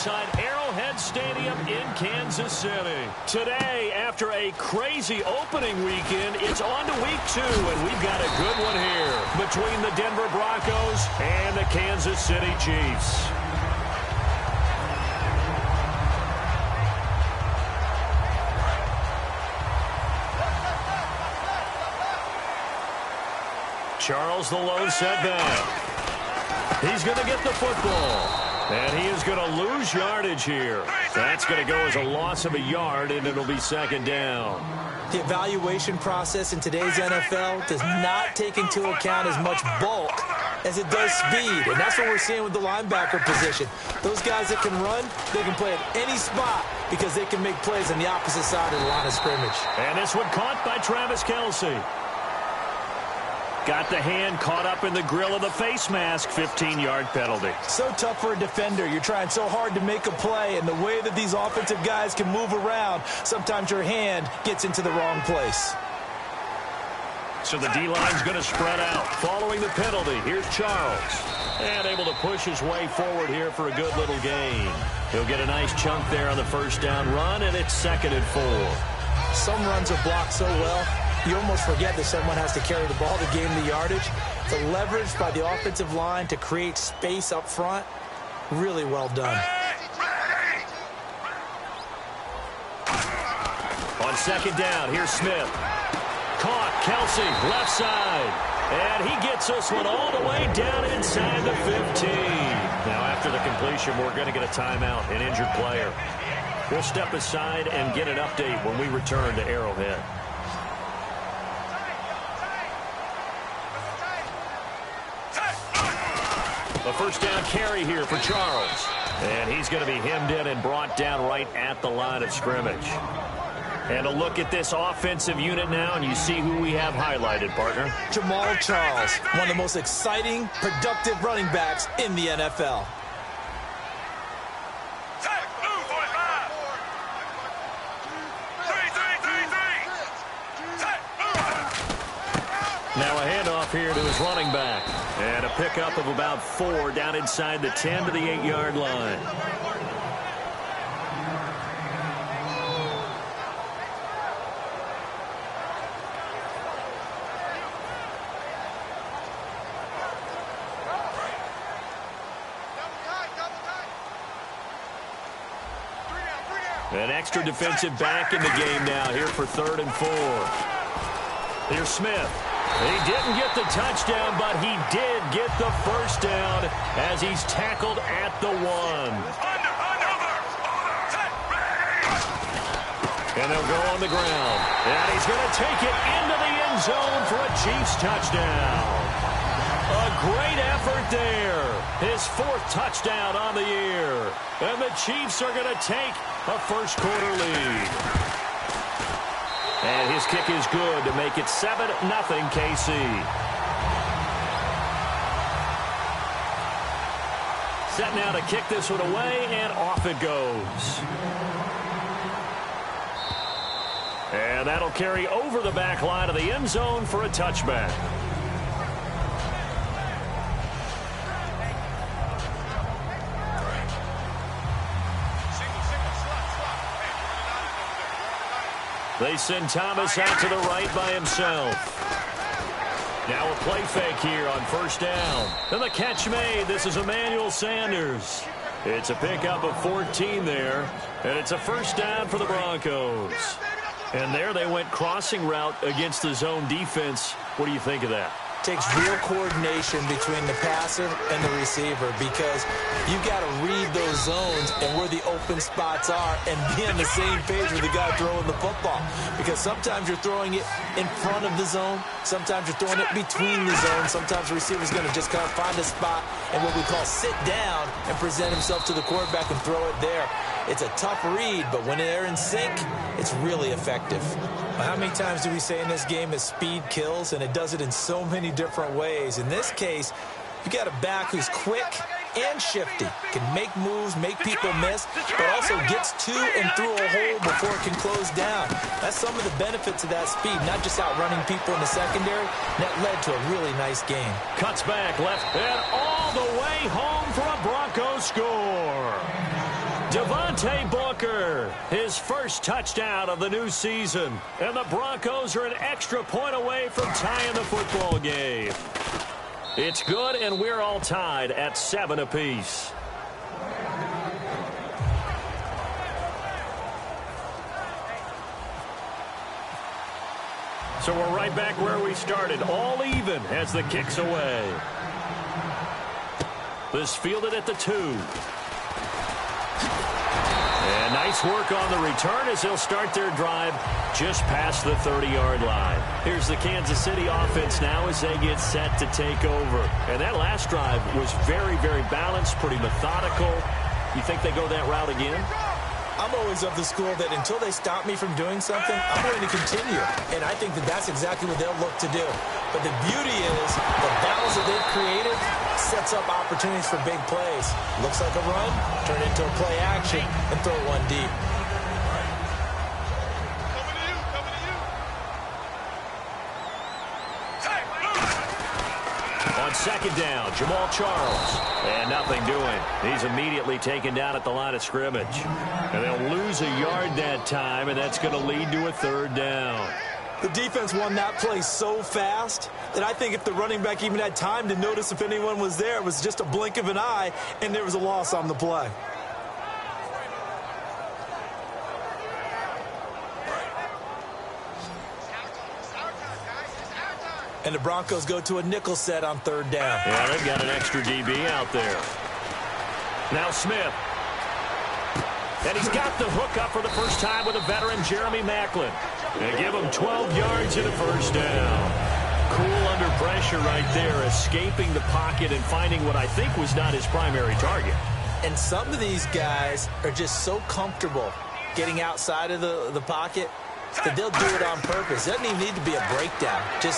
inside Arrowhead Stadium in Kansas City. Today, after a crazy opening weekend, it's on to week 2, and we've got a good one here between the Denver Broncos and the Kansas City Chiefs. Charles, the lone setback. He's going to get the football. And he is going to lose yardage here. That's going to go as a loss of a yard, and it'll be second down. The evaluation process in today's NFL does not take into account as much bulk as it does speed. And that's what we're seeing with the linebacker position. Those guys that can run, they can play at any spot because they can make plays on the opposite side of the line of scrimmage. And this one caught by Travis Kelce. Got the hand caught up in the grill of the face mask. 15-yard penalty. So tough for a defender. You're trying so hard to make a play, and the way that these offensive guys can move around, sometimes your hand gets into the wrong place. So the D-line's going to spread out. Following the penalty, here's Charles. And able to push his way forward here for a good little gain. He'll get a nice chunk there on the first down run, and it's 2nd and 4. Some runs are blocked so well, you almost forget that someone has to carry the ball to gain the yardage. The leverage by the offensive line to create space up front, really well done. On second down, here's Smith. Caught, Kelce, left side. And he gets this one all the way down inside the 15. Now, after the completion, we're going to get a timeout, an injured player. We'll step aside and get an update when we return to Arrowhead. A first down carry here for Charles. And he's going to be hemmed in and brought down right at the line of scrimmage. And a look at this offensive unit now, and you see who we have highlighted, partner. Jamal Charles, one of the most exciting, productive running backs in the NFL. Now a handoff here to his running back. And a pickup of about 4 down inside the 10 to the 8-yard line. An extra defensive back in the game now here for 3rd and 4. Here's Smith. He didn't get the touchdown, but he did get the first down as he's tackled at the 1. And they'll go on the ground. And he's going to take it into the end zone for a Chiefs touchdown. A great effort there. His 4th touchdown on the year. And the Chiefs are going to take a first-quarter lead. And his kick is good to make it 7-0 KC. Set now to kick this one away, and off it goes. And that'll carry over the back line of the end zone for a touchback. They send Thomas out to the right by himself. Now a play fake here on first down. And the catch made. This is Emmanuel Sanders. It's a pickup of 14 there. And it's a first down for the Broncos. And there they went crossing route against the zone defense. What do you think of that? Takes real coordination between the passer and the receiver because you've got to read those zones and where the open spots are and be on the same page with the guy throwing the football. Because sometimes you're throwing it in front of the zone. Sometimes you're throwing it between the zones. Sometimes the receiver's going to just kind of find a spot and what we call sit down and present himself to the quarterback and throw it there. It's a tough read, but when they're in sync, it's really effective. How many times do we say in this game that speed kills, and it does it in so many different ways? In this case, you got a back who's quick and shifty, can make moves, make people miss, but also gets to and through a hole before it can close down. That's some of the benefits of that speed, not just outrunning people in the secondary. That led to a really nice game. Cuts back left and all the way home for a Broncos score. Devontae Booker, his first touchdown of the new season. And the Broncos are an extra point away from tying the football game. It's good, and we're all tied at 7 apiece. So we're right back where we started, all even as the kick's away. This fielded at the 2. And nice work on the return as they'll start their drive just past the 30-yard line. Here's the Kansas City offense now as they get set to take over. And that last drive was very, very balanced, pretty methodical. You think they go that route again? I'm always of the school that until they stop me from doing something, I'm going to continue. And I think that that's exactly what they'll look to do. But the beauty is the balance that they've created sets up opportunities for big plays. Looks like a run, turn into a play action, and throw one deep. On second down, Jamal Charles. And nothing doing. He's immediately taken down at the line of scrimmage. And they'll lose a yard that time, and that's going to lead to a 3rd down. The defense won that play so fast that I think if the running back even had time to notice if anyone was there, it was just a blink of an eye, and there was a loss on the play. And the Broncos go to a nickel set on 3rd down. Yeah, they've got an extra DB out there. Now Smith. And he's got the hook up for the first time with a veteran, Jeremy Maclin. They give him 12 yards and a 1st down. Cool under pressure right there, escaping the pocket and finding what I think was not his primary target. And some of these guys are just so comfortable getting outside of the pocket that they'll do it on purpose. It doesn't even need to be a breakdown. They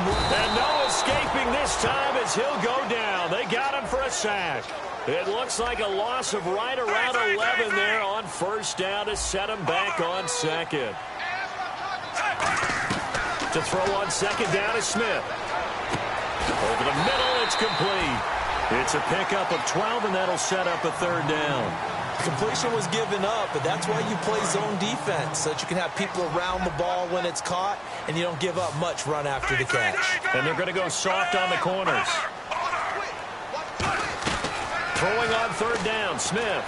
move. And no escaping this time as he'll go down. They got him for a sack. It looks like a loss of right around 11 there on 1st down to set him back on 2nd. To throw on 2nd down is Smith. Over the middle, it's complete. It's a pickup of 12, and that'll set up a 3rd down. Completion was given up, but that's why you play zone defense, so that you can have people around the ball when it's caught, and you don't give up much run after the catch. And they're going to go soft on the corners. Throwing on 3rd down, Smith.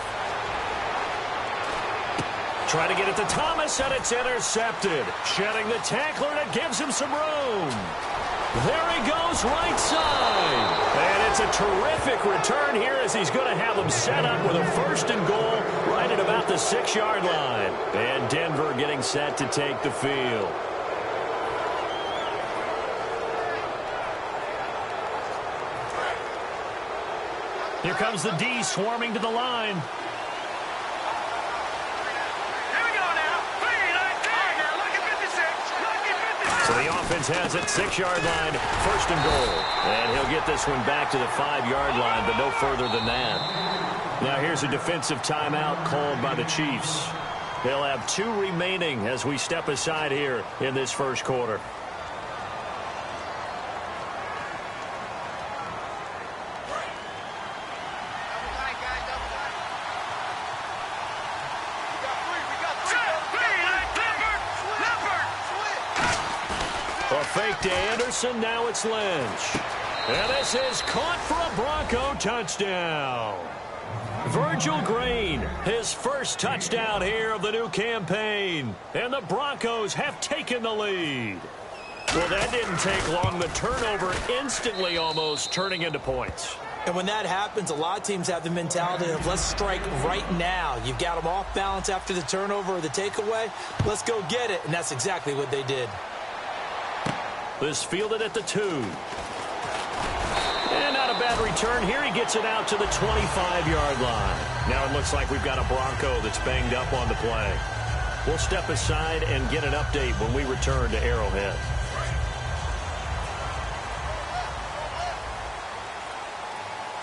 Trying to get it to Thomas, and it's intercepted. Shedding the tackler, and it gives him some room. There he goes, right side. And it's a terrific return here as he's going to have them set up with a 1st and goal right at about the 6-yard line. And Denver getting set to take the field. Here comes the D swarming to the line. So the offense has it, 6-yard line, 1st and goal. And he'll get this one back to the 5-yard line, but no further than that. Now here's a defensive timeout called by the Chiefs. They'll have 2 remaining as we step aside here in this 1st quarter. A fake to Anderson, now it's Lynch. And this is caught for a Bronco touchdown. Virgil Green, his first touchdown here of the new campaign. And the Broncos have taken the lead. Well, that didn't take long. The turnover instantly almost turning into points. And when that happens, a lot of teams have the mentality of let's strike right now. You've got them off balance after the turnover or the takeaway. Let's go get it. And that's exactly what they did. This fielded at the 2. And not a bad return here. He gets it out to the 25-yard line. Now it looks like we've got a Bronco that's banged up on the play. We'll step aside and get an update when we return to Arrowhead.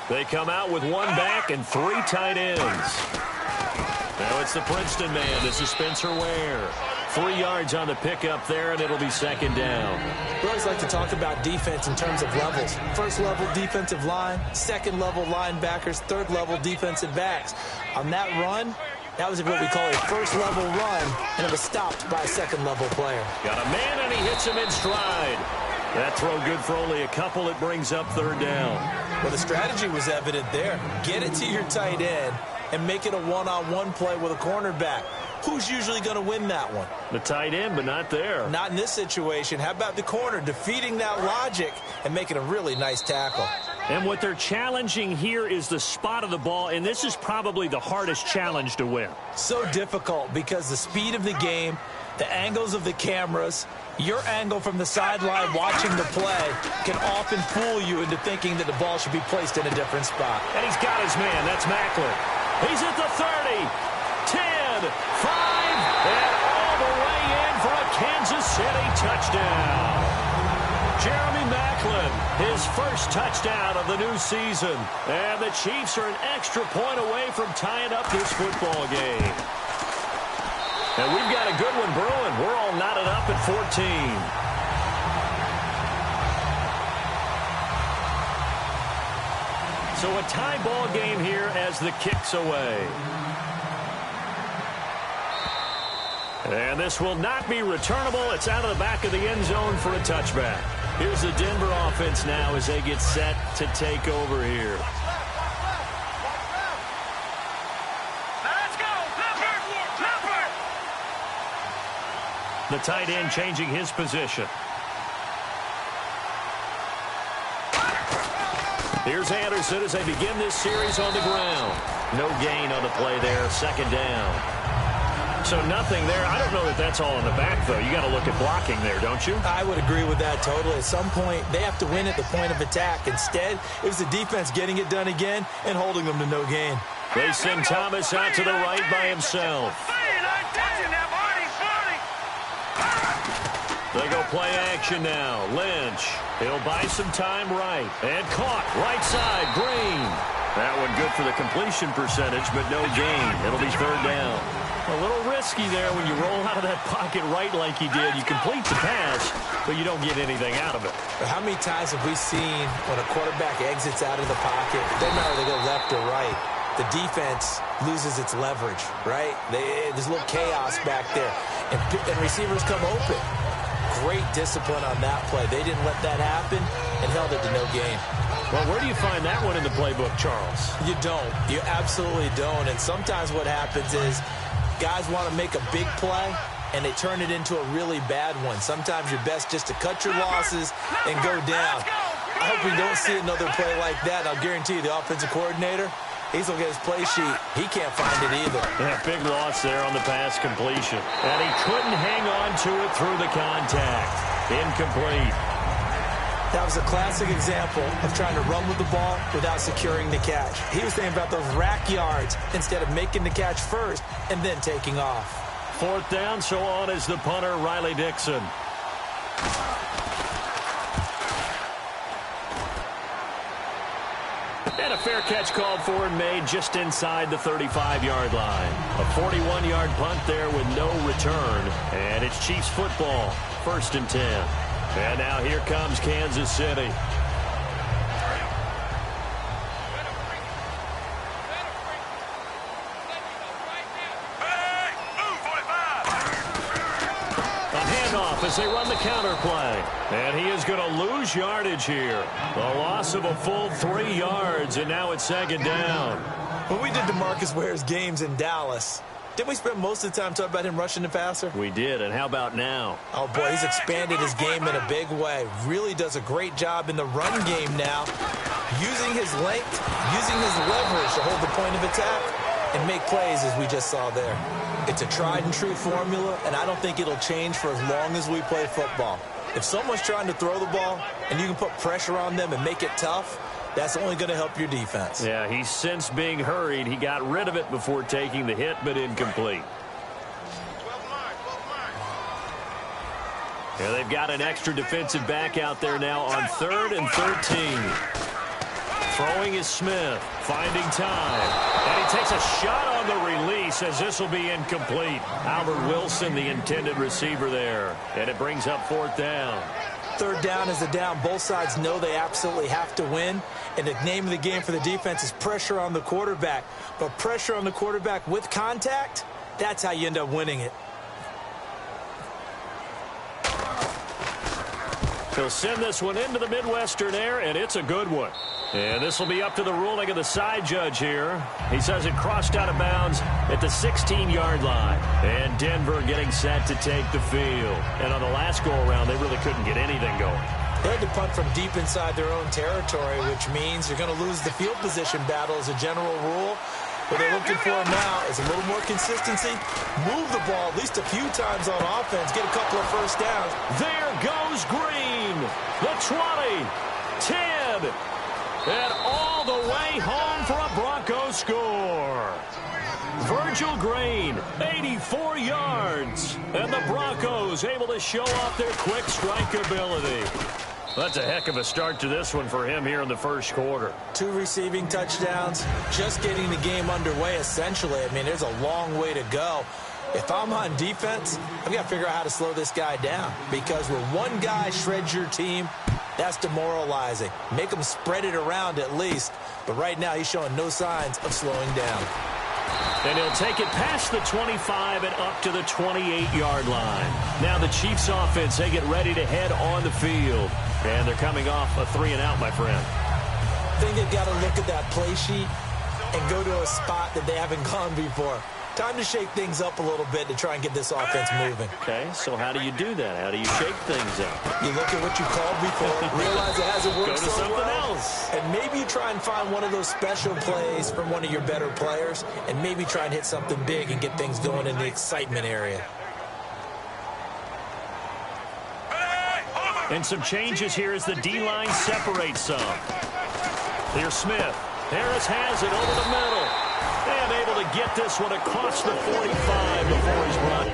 They come out with 1 back and 3 tight ends. Now it's the Princeton man. This is Spencer Ware. 3 yards on the pickup there, and it'll be second down. We always like to talk about defense in terms of levels. First level defensive line, second level linebackers, third level defensive backs. On that run, that was what we call a first level run, and it was stopped by a second level player. Got a man, and he hits him in stride. That throw good for only a couple. It brings up third down. Well, the strategy was evident there. Get it to your tight end and make it a one-on-one play with a cornerback. Who's usually going to win that one? The tight end, but not there. Not in this situation. How about the corner defeating that logic and making a really nice tackle? And what they're challenging here is the spot of the ball, and this is probably the hardest challenge to win. So difficult because the speed of the game, the angles of the cameras, your angle from the sideline watching the play can often fool you into thinking that the ball should be placed in a different spot. And he's got his man. That's Macklin. He's at the 30, 10, 5, and all the way in for a Kansas City touchdown. Jeremy Macklin, his first touchdown of the new season. And the Chiefs are an extra point away from tying up this football game. And we've got a good one brewing. We're all knotted up at 14. So a tie ball game here as the kick's away. And this will not be returnable. It's out of the back of the end zone for a touchback. Here's the Denver offense now as they get set to take over here. The tight end changing his position. Here's Anderson as they begin this series on the ground. No gain on the play there, second down. So nothing there. I don't know that that's all in the back, though. You got to look at blocking there, don't you? I would agree with that totally. At some point, they have to win at the point of attack. Instead, it was the defense getting it done again and holding them to no gain. They send Thomas out to the right by himself. They go play action now. Lynch. He'll buy some time right. And caught. Right side. Green. That one good for the completion percentage, but no gain. It'll be third down. A little risky there when you roll out of that pocket right like he did. You complete the pass, but you don't get anything out of it. But how many times have we seen when a quarterback exits out of the pocket, doesn't matter if they go left or right, the defense loses its leverage, right? There's a little chaos back there, and receivers come open. Great discipline on that play. They didn't let that happen and held it to no gain. Well, where do you find that one in the playbook, Charles? You don't. You absolutely don't. And sometimes what happens is guys want to make a big play, and they turn it into a really bad one. Sometimes you're best just to cut your losses and go down. I hope we don't see another play like that. I'll guarantee you the offensive coordinator, he's going to get his play sheet. He can't find it either. Yeah, big loss there on the pass completion. And he couldn't hang on to it through the contact. Incomplete. That was a classic example of trying to run with the ball without securing the catch. He was thinking about those rack yards instead of making the catch first and then taking off. Fourth down, so on is the punter, Riley Dixon. And a fair catch called for and made just inside the 35-yard line. A 41-yard punt there with no return. And it's Chiefs football, 1st and 10. And now here comes Kansas City. As they run the counter play. And he is going to lose yardage here. A loss of a full 3 yards, and now it's second down. When we did DeMarcus Ware's games in Dallas, didn't we spend most of the time talking about him rushing the passer? We did, and how about now? Oh, boy, he's expanded his game in a big way. Really does a great job in the run game now, using his length, using his leverage to hold the point of attack and make plays as we just saw there. It's a tried-and-true formula, and I don't think it'll change for as long as we play football. If someone's trying to throw the ball and you can put pressure on them and make it tough, that's only going to help your defense. Yeah, he's since being hurried. He got rid of it before taking the hit, but incomplete. Yeah, they've got an extra defensive back out there now on 3rd and 13. Throwing is Smith, finding time. And he takes a shot on the release. he says this will be incomplete. Albert Wilson, the intended receiver there. And it brings up 4th down. 3rd down is a down. Both sides know they absolutely have to win. And the name of the game for the defense is pressure on the quarterback. But pressure on the quarterback with contact, that's how you end up winning it. He'll send this one into the Midwestern air, and it's a good one. And this will be up to the ruling of the side judge here. He says it crossed out of bounds at the 16-yard line. And Denver getting set to take the field. And on the last go-around, they really couldn't get anything going. They had to punt from deep inside their own territory, which means you're going to lose the field position battle as a general rule. What they're looking for now is a little more consistency. Move the ball at least a few times on offense. Get a couple of first downs. There goes Green. The 20, 10, and all the way home for a Broncos score. Virgil Green, 84 yards. And the Broncos able to show off their quick strike ability. That's a heck of a start to this one for him here in the first quarter. 2 receiving touchdowns, just getting the game underway essentially. I mean, there's a long way to go. If I'm on defense, I've got to figure out how to slow this guy down. Because when one guy shreds your team, that's demoralizing. Make him spread it around at least. But right now, he's showing no signs of slowing down. And he'll take it past the 25 and up to the 28-yard line. Now the Chiefs offense, they get ready to head on the field. And they're coming off a 3-and-out, my friend. I think they've got to look at that play sheet and go to a spot that they haven't gone before. Time to shake things up a little bit to try and get this offense moving. Okay, so how do you do that? How do you shake things up? You look at what you called before, realize it hasn't worked so well. Go to something else. And maybe you try and find one of those special plays from one of your better players, and maybe try and hit something big and get things going in the excitement area. And some changes here as the D-line separates some. Here's Smith. Harris has it over the middle. And able to get this one across the 45 before he's run.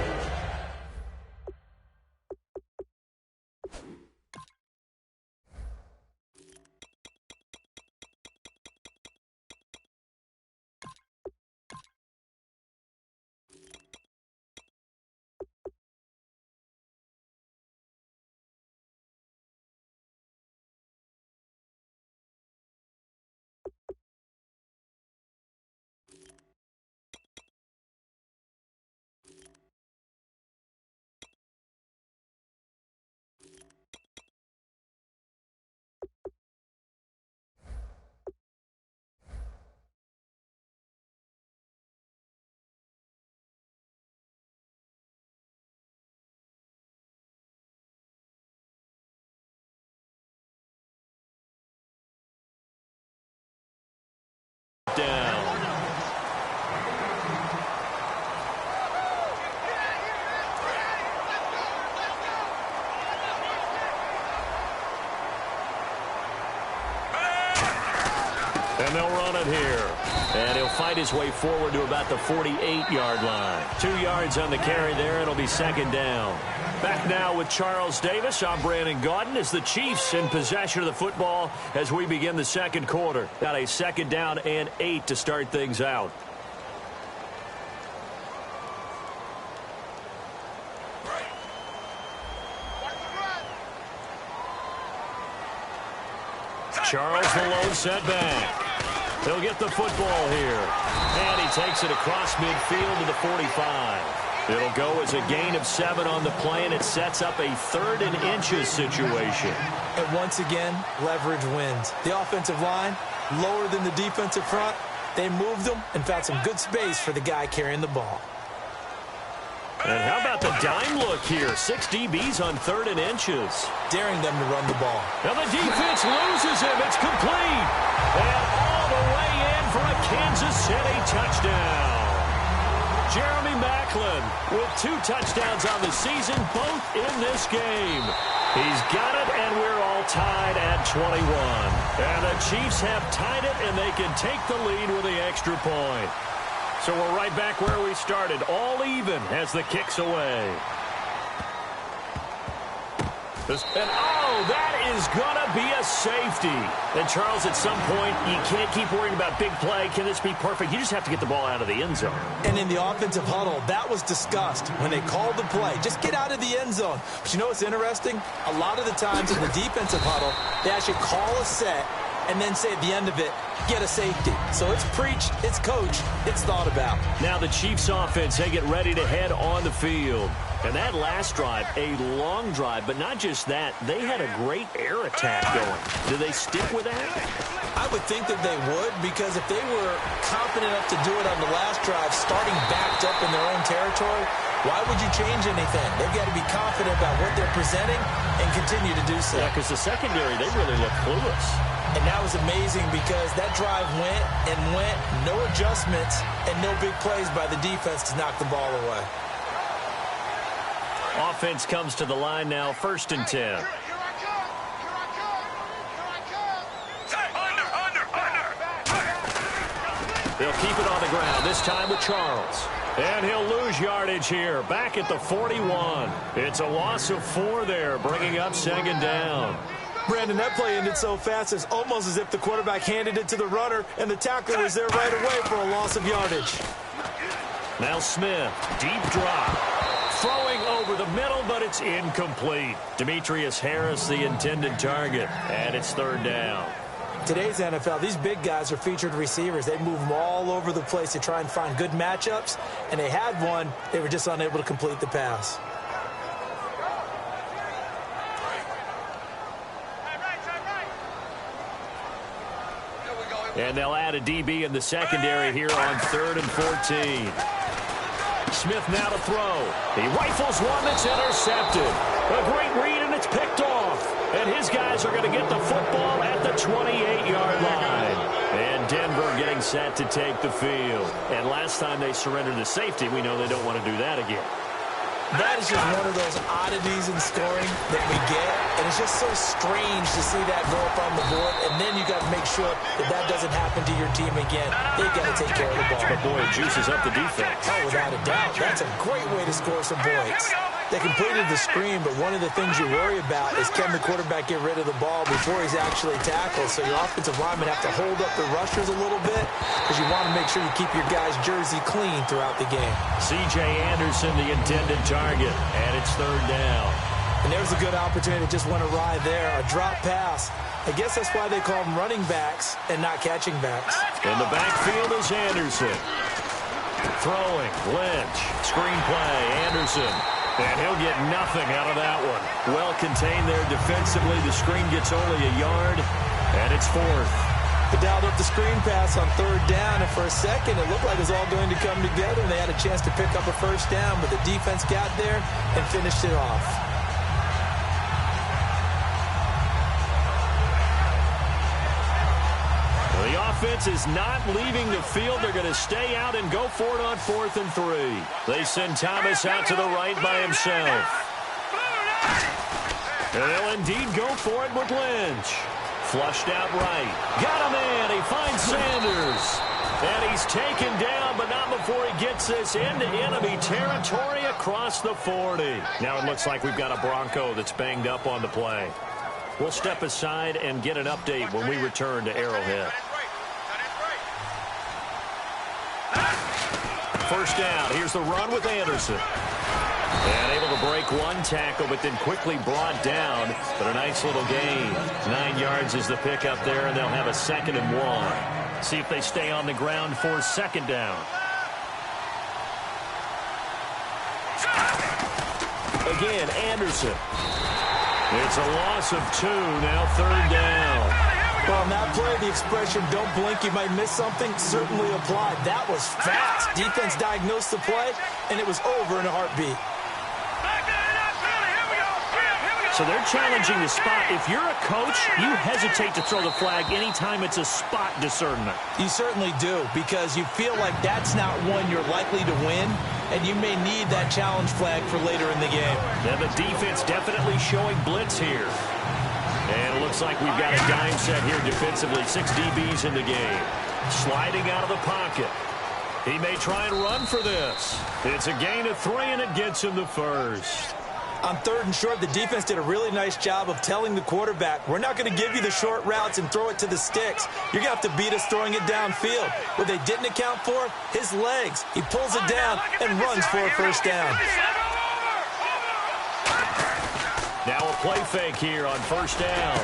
Down. And they'll run it here. And he'll fight his way forward to about the 48-yard line. 2 yards on the carry there, and it'll be 2nd down. Back now with Charles Davis. I'm Brandon Gaudin as the Chiefs in possession of the football as we begin the second quarter. Got a 2nd down and 8 to start things out. Charles the lone setback. He'll get the football here. And he takes it across midfield to the 45. It'll go as a gain of 7 on the play, and it sets up a 3rd and inches situation. And once again, leverage wins. The offensive line, lower than the defensive front. They moved them and found some good space for the guy carrying the ball. And how about the dime look here? 6 DBs on 3rd and inches. Daring them to run the ball. Now the defense loses him. It's complete. And all the way in for a Kansas City touchdown. Jeremy Maclin with 2 touchdowns on the season, both in this game. He's got it, and we're all tied at 21. And the Chiefs have tied it, and they can take the lead with the extra point. So we're right back where we started, all even as the kick's away. And, oh, that is going to be a safety. And, Charles, at some point, you can't keep worrying about big play. Can this be perfect? You just have to get the ball out of the end zone. And in the offensive huddle, that was discussed when they called the play. Just get out of the end zone. But you know what's interesting? A lot of the times in the defensive huddle, they actually call a set and then say at the end of it, get a safety. So it's preached, it's coached, it's thought about. Now the Chiefs offense, they get ready to head on the field. And that last drive, a long drive, but not just that, they had a great air attack going. Do they stick with that? I would think that they would, because if they were confident enough to do it on the last drive, starting backed up in their own territory, why would you change anything? They've got to be confident about what they're presenting and continue to do so. Yeah, because the secondary, they really look clueless. And that was amazing because that drive went and went, no adjustments, and no big plays by the defense to knock the ball away. Offense comes to the line now, 1st and 10. They'll keep it on the ground, this time with Charles. And he'll lose yardage here, back at the 41. It's a loss of 4 there, bringing up 2nd down. Brandon, that play ended so fast, it's almost as if the quarterback handed it to the runner, and the tackler was there right away for a loss of yardage. Now Smith, deep drop. Throwing over the middle, but it's incomplete. Demetrius Harris, the intended target, and it's 3rd down. Today's NFL, these big guys are featured receivers. They move them all over the place to try and find good matchups, and they had one. They were just unable to complete the pass. And they'll add a DB in the secondary here on 3rd and 14. Smith now to throw. He rifles one that's intercepted. A great read, and it's picked off. And his guys are going to get the football at the 28-yard line. And Denver getting set to take the field. And last time they surrendered the safety, we know they don't want to do that again. That is just one of those oddities in scoring that we get, and it's just so strange to see that go up on the board, and then you got to make sure that that doesn't happen to your team again. They've got to take care of the ball. But, boy, it juices up the defense. Oh, without a doubt. That's a great way to score some points. They completed the screen, but one of the things you worry about is can the quarterback get rid of the ball before he's actually tackled. So your offensive linemen have to hold up the rushers a little bit because you want to make sure you keep your guy's jersey clean throughout the game. C.J. Anderson, the intended target, and it's 3rd down. And there's a good opportunity that just went awry there, a drop pass. I guess that's why they call them running backs and not catching backs. In the backfield is Anderson. Throwing, Lynch, screen play, Anderson. And he'll get nothing out of that one. Well contained there defensively. The screen gets only a yard, and it's 4th. They dialed up the screen pass on 3rd down, and for a second it looked like it was all going to come together, and they had a chance to pick up a 1st down, but the defense got there and finished it off. The offense is not leaving the field. They're going to stay out and go for it on 4th and 3. They send Thomas out to the right by himself. And they'll indeed go for it with Lynch. Flushed out right. Got him in. He finds Sanders. And he's taken down, but not before he gets this into enemy territory across the 40. Now it looks like we've got a Bronco that's banged up on the play. We'll step aside and get an update when we return to Arrowhead. 1st down. Here's the run with Anderson. And able to break one tackle, but then quickly brought down. But a nice little gain. 9 yards is the pickup there, and they'll have a 2nd and 1. See if they stay on the ground for 2nd down. Again, Anderson. It's a loss of 2, now 3rd down. Well, on that play, the expression, don't blink, you might miss something, certainly applied. That was fast. Defense diagnosed the play, and it was over in a heartbeat. So they're challenging the spot. If you're a coach, you hesitate to throw the flag anytime it's a spot discernment. You certainly do, because you feel like that's not one you're likely to win, and you may need that challenge flag for later in the game. And the defense definitely showing blitz here. And it looks like we've got a dime set here defensively. 6 DBs in the game. Sliding out of the pocket. He may try and run for this. It's a gain of 3, and it gets him the 1st. On 3rd and short, the defense did a really nice job of telling the quarterback, we're not going to give you the short routes and throw it to the sticks. You're going to have to beat us throwing it downfield. What they didn't account for, his legs. He pulls it down and runs for a first down. Now a play fake here on 1st down.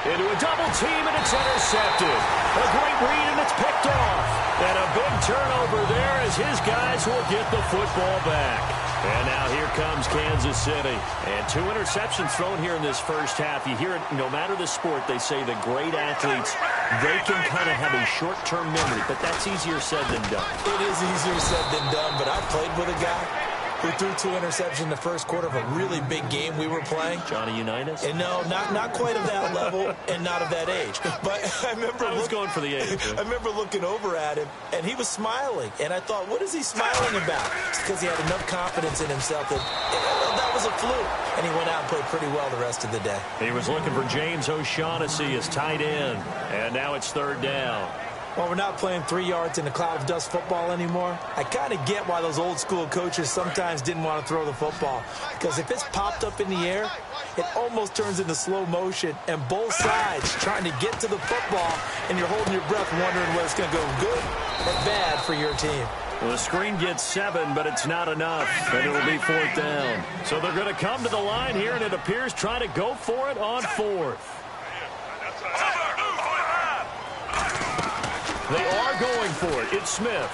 Into a double team, and it's intercepted. A great read, and it's picked off. And a big turnover there as his guys will get the football back. And now here comes Kansas City. And 2 interceptions thrown here in this first half. You hear it, no matter the sport, they say the great athletes, they can kind of have a short-term memory, but that's easier said than done. It is easier said than done, but I played with a guy who threw 2 interceptions in the first quarter of a really big game we were playing. Johnny Unitas? And no, not quite of that level and not of that age. But I was going for the age. I remember looking over at him, and he was smiling. And I thought, what is he smiling about? It's because he had enough confidence in himself that was a fluke. And he went out and played pretty well the rest of the day. He was looking for James O'Shaughnessy as tight end. And now it's 3rd down. While we're not playing 3 yards in a cloud of dust football anymore, I kind of get why those old school coaches sometimes didn't want to throw the football. Because if it's popped up in the air, it almost turns into slow motion, and both sides trying to get to the football, and you're holding your breath wondering whether it's going to go good or bad for your team. Well, the screen gets 7, but it's not enough, and it'll be 4th down. So they're going to come to the line here, and it appears trying to go for it on 4th. They are going for it. It's Smith.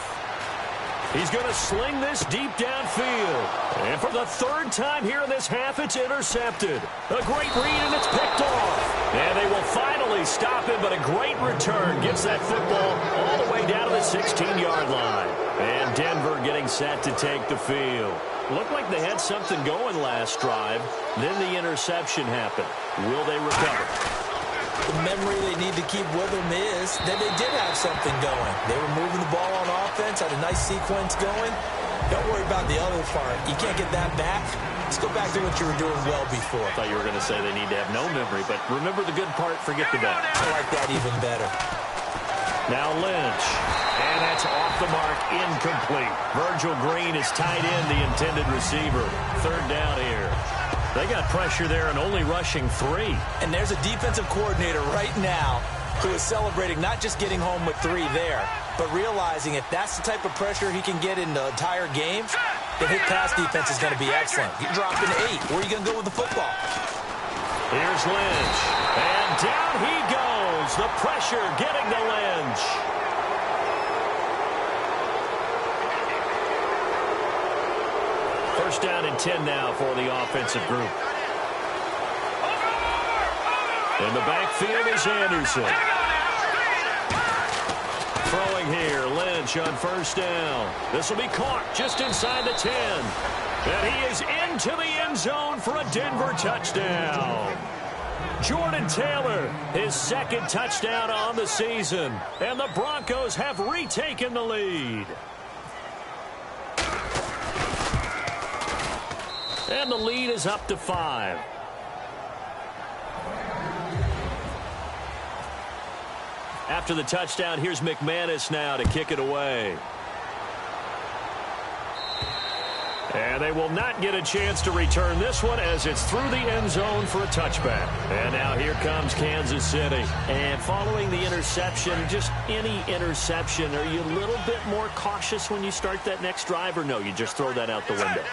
He's going to sling this deep downfield. And for the 3rd time here in this half, it's intercepted. A great read, and it's picked off. And they will finally stop him, but a great return gets that football all the way down to the 16-yard line. And Denver getting set to take the field. Looked like they had something going last drive. Then the interception happened. Will they recover? The memory they need to keep with them is that they did have something going. They were moving the ball on offense, had a nice sequence going. Don't worry about the other part. You can't get that back. Let's go back to what you were doing well before. I thought you were going to say they need to have no memory, but remember the good part, forget the bad. I like that even better. Now Lynch. And that's off the mark, incomplete. Virgil Green is tied in, the intended receiver. 3rd down here. They got pressure there and only rushing 3. And there's a defensive coordinator right now who is celebrating not just getting home with 3 there, but realizing if that's the type of pressure he can get in the entire game, then his pass defense is going to be excellent. You're dropping 8. Where are you going to go with the football? Here's Lynch. And down he goes. The pressure getting to Lynch. First down and 10 now for the offensive group. In the backfield is Anderson. Throwing here, Lynch on 1st down. This will be caught just inside the 10. And he is into the end zone for a Denver touchdown. Jordan Taylor, his 2nd touchdown on the season. And the Broncos have retaken the lead. And the lead is up to 5. After the touchdown, here's McManus now to kick it away. And they will not get a chance to return this one as it's through the end zone for a touchback. And now here comes Kansas City. And following the interception, just any interception, are you a little bit more cautious when you start that next drive, or no, you just throw that out the window?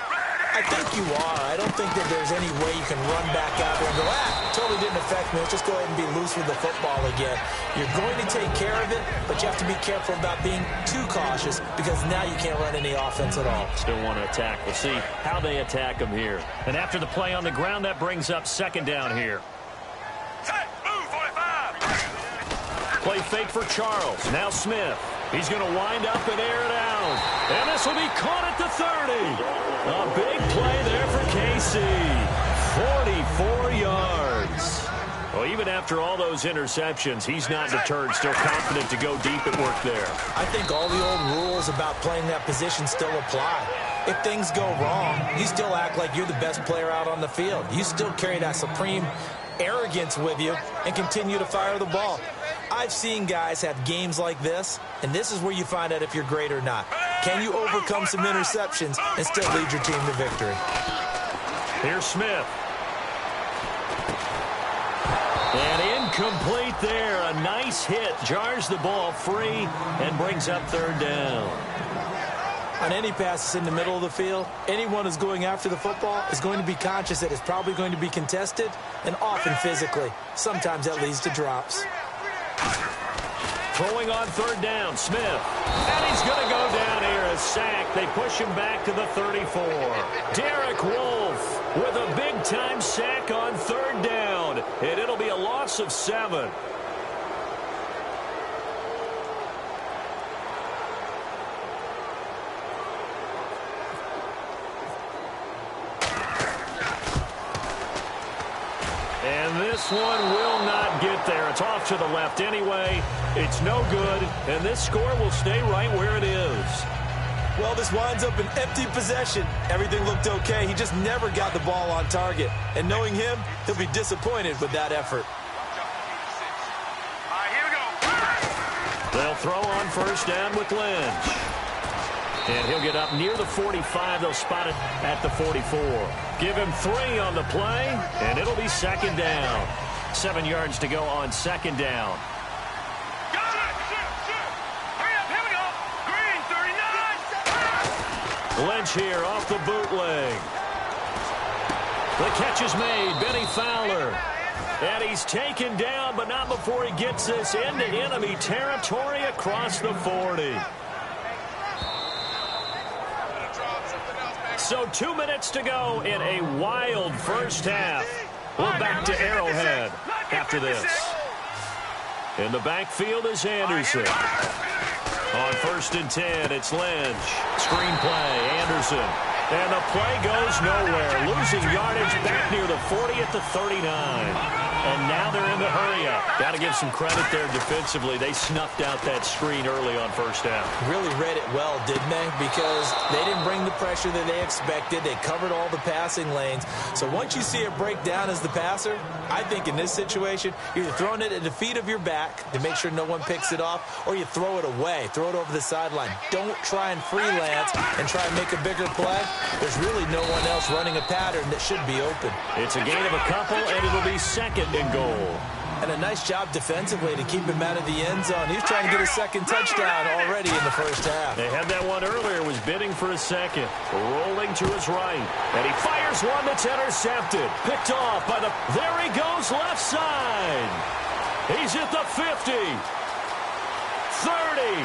I think you are. I don't think that there's any way you can run back out there and go, totally didn't affect me. Let's just go ahead and be loose with the football again. You're going to take care of it, but you have to be careful about being too cautious because now you can't run any offense at all. Still want to attack. We'll see how they attack them here. And after the play on the ground, that brings up 2nd down here. Play fake for Charles. Now Smith. He's going to wind up and air it out. And this will be caught at the 30. A big play there for KC. 44 yards. Well, even after all those interceptions, he's not deterred, still confident to go deep at work there. I think all the old rules about playing that position still apply. If things go wrong, you still act like you're the best player out on the field. You still carry that supreme arrogance with you and continue to fire the ball. I've seen guys have games like this, and this is where you find out if you're great or not. Can you overcome some interceptions and still lead your team to victory? Here's Smith. And incomplete there. A nice hit. Jars the ball free and brings up third down. On any passes in the middle of the field, anyone who's going after the football is going to be conscious that it's probably going to be contested and often physically. Sometimes that leads to drops. Throwing on third down, Smith. And he's going to go down here. A sack. They push him back to the 34. Derek Wolfe with a big-time sack on third down. And it'll be a loss of 7. And this one will not get there. It's off to the left anyway. It's no good, and this score will stay right where it is. Well, this winds up an empty possession. Everything looked okay. He just never got the ball on target. And knowing him, he'll be disappointed with that effort. They'll throw on first down with Lynch. And he'll get up near the 45. They'll spot it at the 44. Give him 3 on the play, and it'll be second down. 7 yards to go on second down. Got it! Hurry up, here we go! Green, 39! Lynch here off the bootleg. The catch is made. Benny Fowler. And he's taken down, but not before he gets this into enemy territory across the 40. So 2 minutes to go in a wild first half. We're back to Arrowhead after this. In the backfield is Anderson. On 1st and 10, it's Lynch. Screenplay, Anderson. And the play goes nowhere. Losing yardage back near the 40 at the 39. And now they're in the hurry-up. Got to give some credit there defensively. They snuffed out that screen early on first down. Really read it well, didn't they? Because they didn't bring the pressure that they expected. They covered all the passing lanes. So once you see it break down as the passer, I think in this situation, you're either throwing it at the feet of your back to make sure no one picks it off, or you throw it away. Throw it over the sideline. Don't try and freelance and try and make a bigger play. There's really no one else running a pattern that should be open. It's a gain of a couple, and it'll be second and goal. And a nice job defensively to keep him out of the end zone. He's trying to get a second touchdown already in the first half. They had that one earlier, was bidding for a second. Rolling to his right. And he fires one that's intercepted. Picked off by the... There he goes, left side. He's at the 50. 30.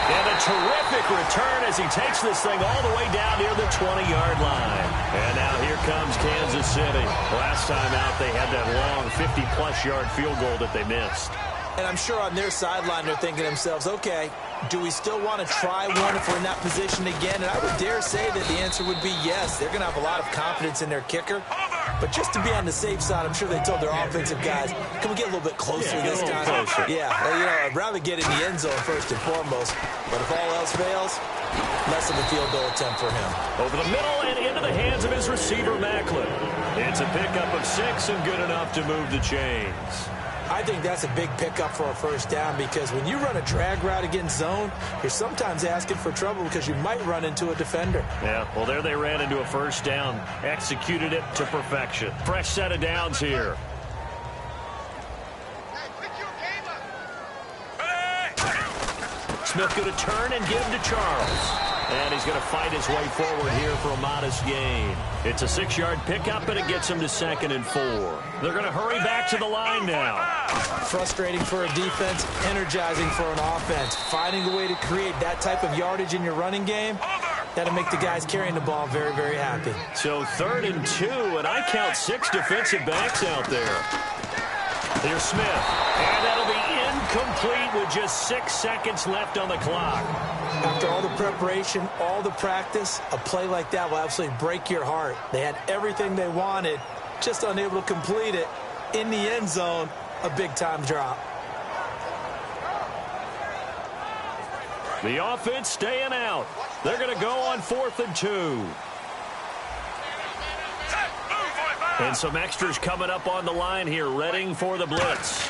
And a terrific return as he takes this thing all the way down near the 20-yard line. And now here comes Kansas City. Last time out, they had that long 50-plus yard field goal that they missed. And I'm sure on their sideline they're thinking to themselves, okay, do we still want to try one if we're in that position again? And I would dare say that the answer would be yes. They're going to have a lot of confidence in their kicker. But just to be on the safe side, I'm sure they told their offensive guys, can we get a little bit closer this time? Yeah, well, you know, I'd rather get in the end zone first and foremost. But if all else fails, less of a field goal attempt for him. Over the middle and into the hands of his receiver, Macklin. It's a pickup of 6 and good enough to move the chains. I think that's a big pickup for a first down because when you run a drag route against zone, you're sometimes asking for trouble because you might run into a defender. Yeah, well, there they ran into a first down. Executed it to perfection. Fresh set of downs here. Smith going to turn and give to Charles. And he's going to fight his way forward here for a modest gain. It's a 6-yard pickup, and it gets him to 2nd and 4. They're going to hurry back to the line now. Frustrating for a defense, energizing for an offense. Finding a way to create that type of yardage in your running game, that'll make the guys carrying the ball very, very happy. So 3rd and 2, and I count 6 defensive backs out there. Here's Smith, and that'll be incomplete with just 6 seconds left on the clock. After all the preparation, all the practice, a play like that will absolutely break your heart. They had everything they wanted, just unable to complete it. In the end zone, a big-time drop. The offense staying out. They're going to go on 4th and 2. And some extras coming up on the line here, readying for the blitz.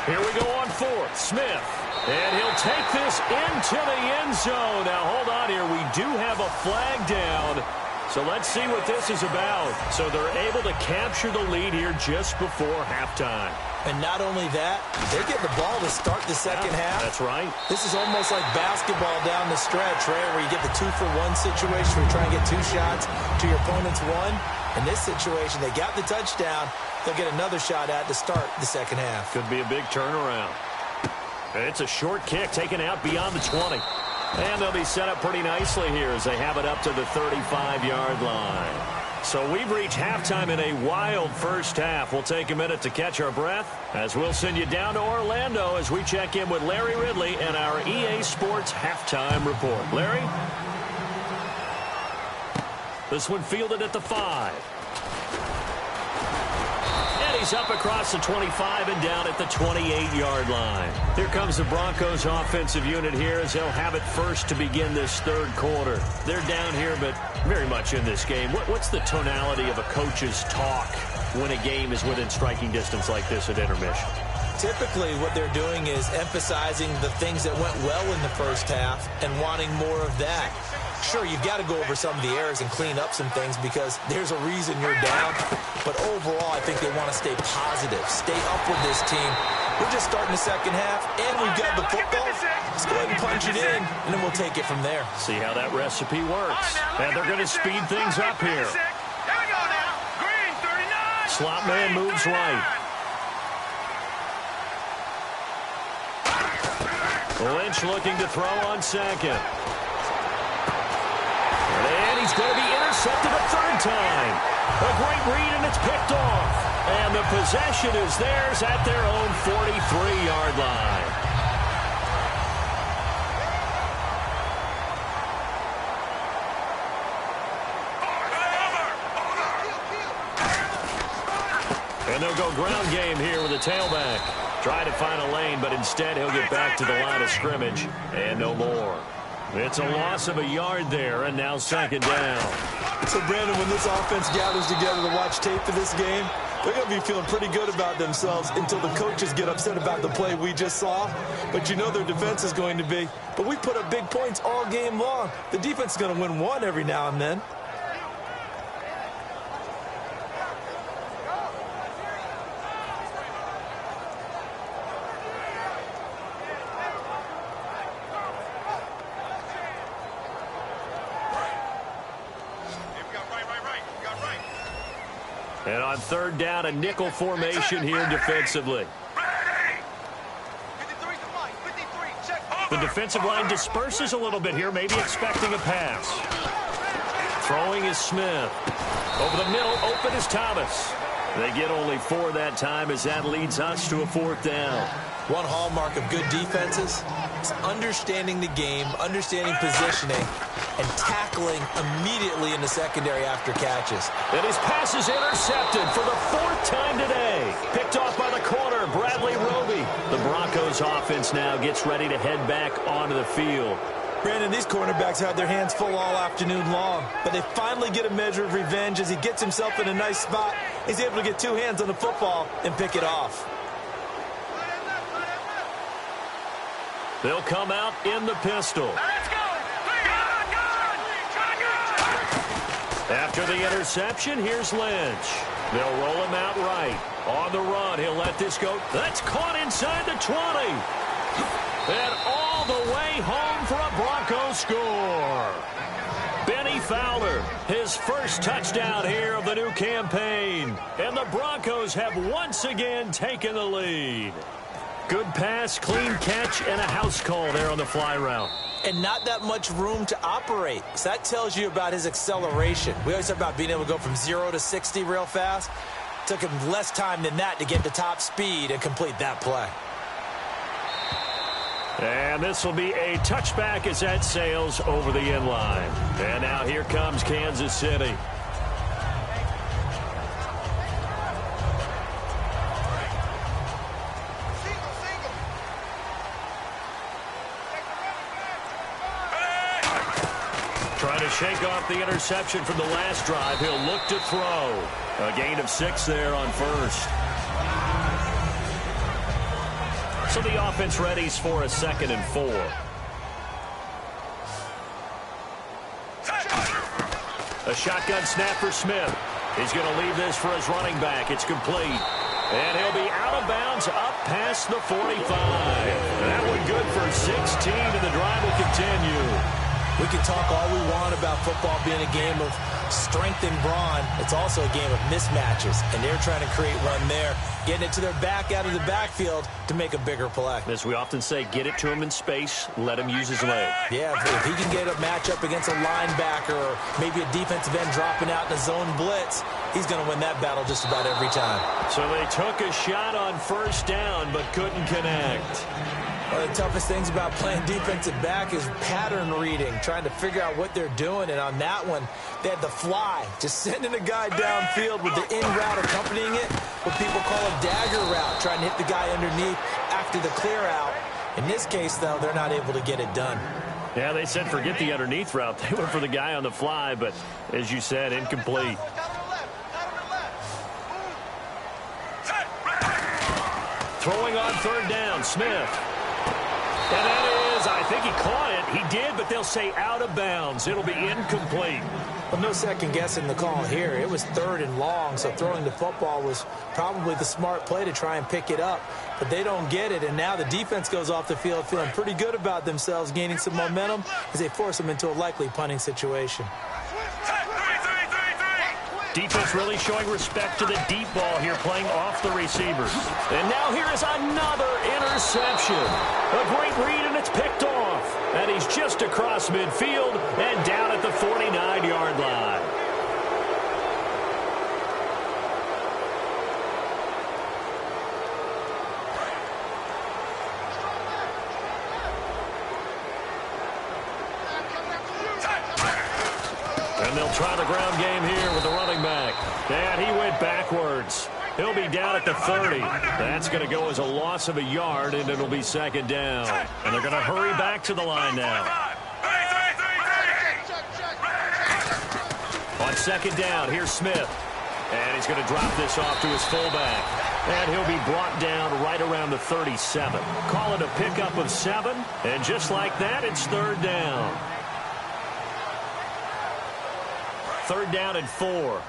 Here we go on 4th. Smith. And he'll take this into the end zone. Now, hold on here. We do have a flag down. So let's see what this is about. So they're able to capture the lead here just before halftime. And not only that, they get the ball to start the second half. That's right. This is almost like basketball down the stretch, right, where you get the 2-for-1 situation where you try and get 2 shots to your opponent's 1. In this situation, they got the touchdown. They'll get another shot at to start the second half. Could be a big turnaround. It's a short kick taken out beyond the 20. And they'll be set up pretty nicely here as they have it up to the 35-yard line. So we've reached halftime in a wild first half. We'll take a minute to catch our breath as we'll send you down to Orlando as we check in with Larry Ridley and our EA Sports halftime report. Larry? This one fielded at the 5. And he's up across the 25 and down at the 28-yard line. Here comes the Broncos offensive unit here as they'll have it first to begin this third quarter. They're down here, but very much in this game. What's the tonality of a coach's talk when a game is within striking distance like this at intermission? Typically, what they're doing is emphasizing the things that went well in the first half and wanting more of that. Sure, you've got to go over some of the errors and clean up some things because there's a reason you're down. But overall, I think they want to stay positive, stay up with this team. We're just starting the second half, and we've got the football. Let's go ahead and punch it in, and then we'll take it from there. See how that recipe works. And they're going to speed things up here. Slot man moves right. Lynch looking to throw on second. And he's going to be intercepted a third time. A great read, and it's picked off. And the possession is theirs at their own 43-yard line. And they'll go ground game here with a tailback. Try to find a lane, but instead he'll get back to the line of scrimmage. And no more. It's a loss of a yard there, and now second down. So, Brandon, when this offense gathers together to watch tape for this game, they're going to be feeling pretty good about themselves until the coaches get upset about the play we just saw. But you know their defense is going to be. But we put up big points all game long. The defense is going to win one every now and then. And on third down, a nickel formation here defensively. The defensive line disperses a little bit here, maybe expecting a pass. Throwing is Smith. Over the middle, open is Thomas. They get only 4 that time as that leads us to a fourth down. One hallmark of good defenses is understanding the game, understanding positioning, and tackling immediately in the secondary after catches. And his pass is intercepted for the 4th time today. Picked off by the corner, Bradley Roby. The Broncos offense now gets ready to head back onto the field. Brandon, these cornerbacks had their hands full all afternoon long, but they finally get a measure of revenge as he gets himself in a nice spot. He's able to get 2 hands on the football and pick it off. They'll come out in the pistol. After the interception, here's Lynch. They'll roll him out right. On the run, he'll let this go. That's caught inside the 20. And all the way home for a Broncos score. Benny Fowler, his first touchdown here of the new campaign. And the Broncos have once again taken the lead. Good pass, clean catch, and a house call there on the fly route. And not that much room to operate. So that tells you about his acceleration. We always talk about being able to go from 0 to 60 real fast. Took him less time than that to get to top speed and complete that play. And this will be a touchback as that sails over the end line. And now here comes Kansas City. Trying to shake off the interception from the last drive. He'll look to throw. A gain of 6 there on first. So the offense readies for a 2nd and 4. A shotgun snap for Smith. He's going to leave this for his running back. It's complete. And he'll be out of bounds up past the 45. That one good for 16, and the drive will continue. We can talk all we want about football being a game of strength and brawn. It's also a game of mismatches, and they're trying to create one there, getting it to their back out of the backfield to make a bigger play. As we often say, get it to him in space, let him use his leg. Yeah, if he can get a matchup against a linebacker or maybe a defensive end dropping out in a zone blitz, he's going to win that battle just about every time. So they took a shot on first down but couldn't connect. One of the toughest things about playing defensive back is pattern reading, trying to figure out what they're doing. And on that one, they had the fly, just sending a guy downfield with the in route accompanying it, what people call a dagger route, trying to hit the guy underneath after the clear out. In this case, though, they're not able to get it done. Yeah, they said forget the underneath route. They went for the guy on the fly, but as you said, incomplete. Throwing on third down, Smith. And that is, I think he caught it. He did, but they'll say out of bounds. It'll be incomplete. Well, no second guessing the call here. It was third and long, so throwing the football was probably the smart play to try and pick it up. But they don't get it, and now the defense goes off the field feeling pretty good about themselves, gaining some momentum as they force them into a likely punting situation. Defense really showing respect to the deep ball here, playing off the receivers. And now here is another interception. A great read, and it's picked off. And he's just across midfield and down at the 49-yard line. And they'll try the ground game here with the running back. And he went backwards. He'll be down at the 30. That's going to go as a loss of a yard, and it'll be second down. And they're going to hurry back to the line now. On second down, here's Smith. And he's going to drop this off to his fullback. And he'll be brought down right around the 37. Call it a pickup of 7. And just like that, it's third down. Third down and 4.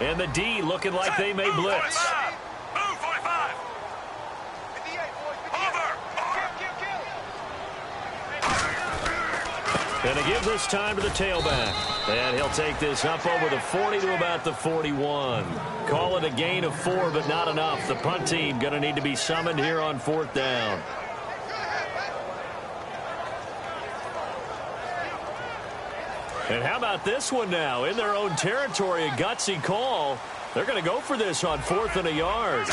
And the D looking like they may blitz. Move, 45. And they give this time to the tailback. And he'll take this up over the 40 to about the 41. Call it a gain of 4, but not enough. The punt team going to need to be summoned here on fourth down. And how about this one now? In their own territory, a gutsy call. They're going to go for this on 4th and a yard.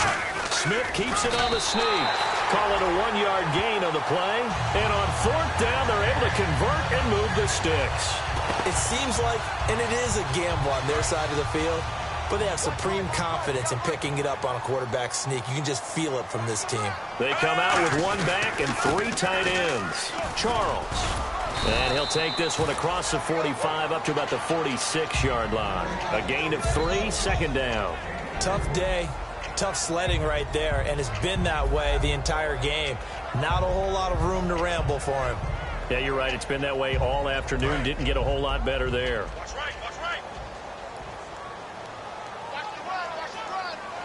Smith keeps it on the sneak. Call it a 1-yard gain on the play. And on 4th down, they're able to convert and move the sticks. It seems like, and it is a gamble on their side of the field, but they have supreme confidence in picking it up on a quarterback sneak. You can just feel it from this team. They come out with 1 back and 3 tight ends. Charles. And he'll take this one across the 45 up to about the 46-yard line. A gain of 3, second down. Tough day, tough sledding right there, and it's been that way the entire game. Not a whole lot of room to ramble for him. Yeah, you're right. It's been that way all afternoon. Didn't get a whole lot better there. Watch right, watch right.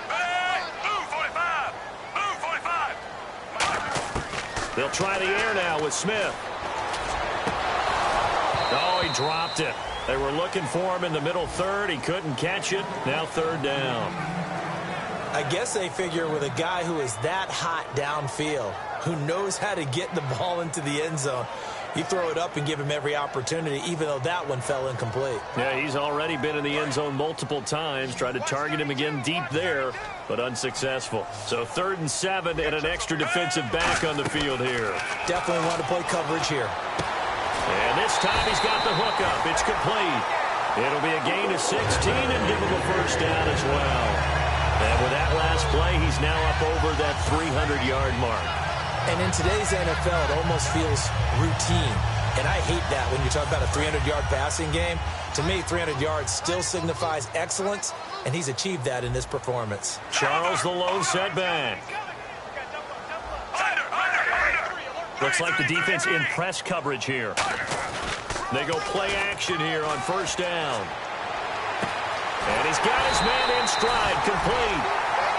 Hey, move, 45. Move, 45. They'll try the air now with Smith. Oh, he dropped it. They were looking for him in the middle third. He couldn't catch it. Now third down. I guess they figure with a guy who is that hot downfield, who knows how to get the ball into the end zone, you throw it up and give him every opportunity, even though that one fell incomplete. Yeah, he's already been in the end zone multiple times. Tried to target him again deep there, but unsuccessful. So 3rd and 7 and an extra defensive back on the field here. Definitely want to play coverage here. And this time he's got the hookup. It's complete. It'll be a gain of 16 and give him a first down as well. And with that last play, he's now up over that 300-yard mark. And in today's NFL, it almost feels routine. And I hate that when you talk about a 300-yard passing game. To me, 300 yards still signifies excellence, and he's achieved that in this performance. Charles, the lone setback. Looks like the defense in press coverage here. They go play action here on first down. And he's got his man in stride, complete.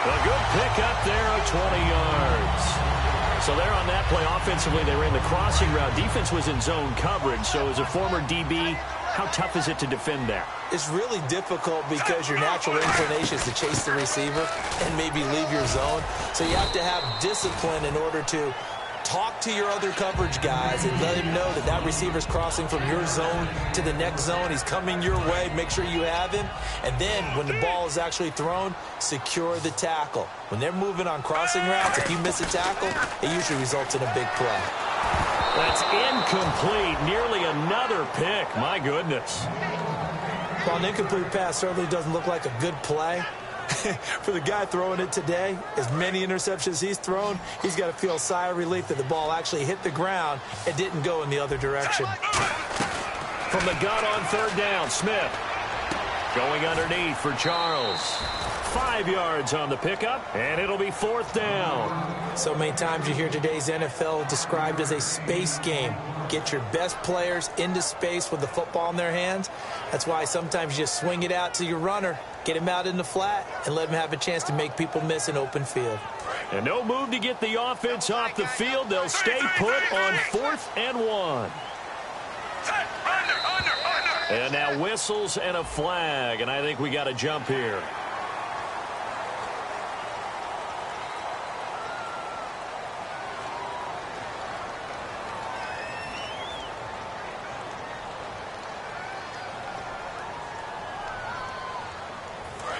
A good pick up there of 20 yards. So there on that play, offensively, they ran the crossing route. Defense was in zone coverage, so as a former DB, how tough is it to defend that? It's really difficult because your natural inclination is to chase the receiver and maybe leave your zone. So you have to have discipline in order to talk to your other coverage guys and let him know that that receiver's crossing from your zone to the next zone. He's coming your way. Make sure you have him. And then when the ball is actually thrown, secure the tackle. When they're moving on crossing routes, if you miss a tackle, it usually results in a big play. That's incomplete. Nearly another pick. My goodness. Well, an incomplete pass certainly doesn't look like a good play. For the guy throwing it today, as many interceptions he's thrown, he's got to feel a sigh of relief that the ball actually hit the ground and didn't go in the other direction. From the gun on third down, Smith going underneath for Charles. 5 yards on the pickup, and it'll be fourth down. So many times you hear today's NFL described as a space game. Get your best players into space with the football in their hands. That's why sometimes you just swing it out to your runner, get him out in the flat, and let him have a chance to make people miss an open field. And no move to get the offense off the field. They'll stay put on 4th and 1. And now whistles and a flag, and I think we got a jump here.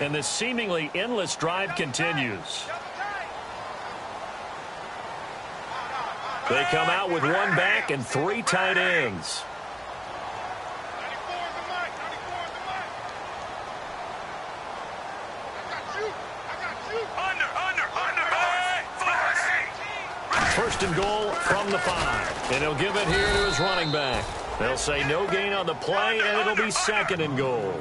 And this seemingly endless drive continues. They come out with one back and 3 tight ends. First and goal from the 5. And he'll give it here to his running back. They'll say no gain on the play, and it'll be 2nd and goal.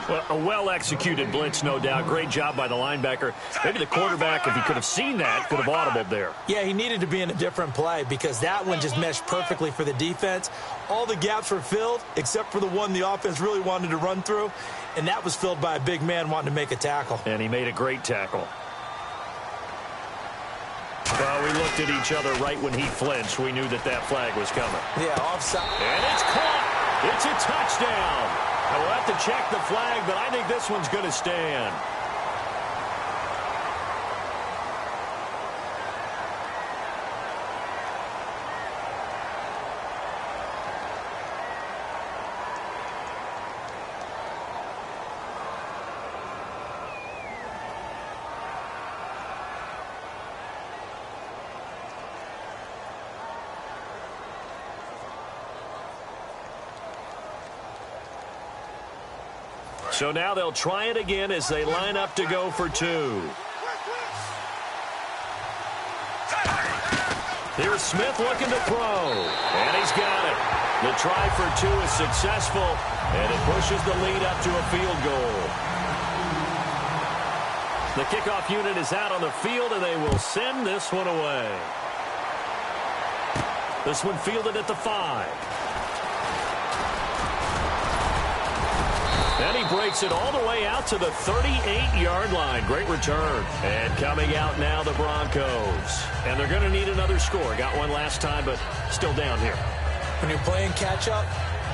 Well, a well-executed blitz, no doubt. Great job by the linebacker. Maybe the quarterback, if he could have seen that, could have audibled there. Yeah, he needed to be in a different play because that one just meshed perfectly for the defense. All the gaps were filled except for the one the offense really wanted to run through, and that was filled by a big man wanting to make a tackle. And he made a great tackle. Well, we looked at each other right when he flinched. We knew that that flag was coming. Yeah, offside. And it's caught. It's a touchdown. We'll have to check the flag, but I think this one's going to stand. So now they'll try it again as they line up to go for 2. Here's Smith looking to throw. And he's got it. The try for 2 is successful, and it pushes the lead up to a field goal. The kickoff unit is out on the field, and they will send this one away. This one fielded at the 5. And he breaks it all the way out to the 38-yard line. Great return. And coming out now, the Broncos. And they're going to need another score. Got one last time, but still down here. When you're playing catch-up,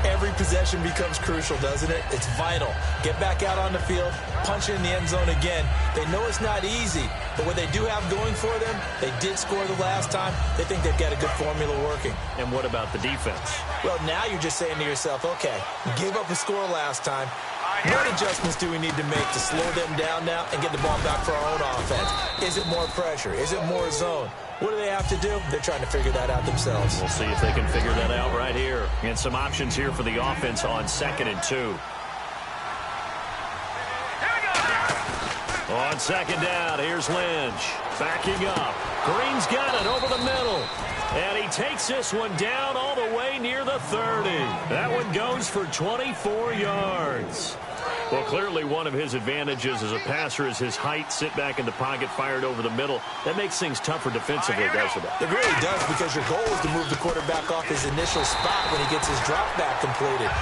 every possession becomes crucial, doesn't it? It's vital. Get back out on the field, punch it in the end zone again. They know it's not easy, but what they do have going for them, they did score the last time. They think they've got a good formula working. And what about the defense? Well, now you're just saying to yourself, okay, we gave up a score last time. What adjustments do we need to make to slow them down now and get the ball back for our own offense? Is it more pressure? Is it more zone? What do they have to do? They're trying to figure that out themselves. We'll see if they can figure that out right here. And some options here for the offense on 2nd and 2. On 2nd down, here's Lynch. Backing up. Green's got it over the middle. And he takes this one down all the way near the 30. That one goes for 24 yards. Well, clearly one of his advantages as a passer is his height. Sit back in the pocket, fired over the middle. That makes things tougher defensively, doesn't it? It really does, because your goal is to move the quarterback off his initial spot when he gets his drop back completed.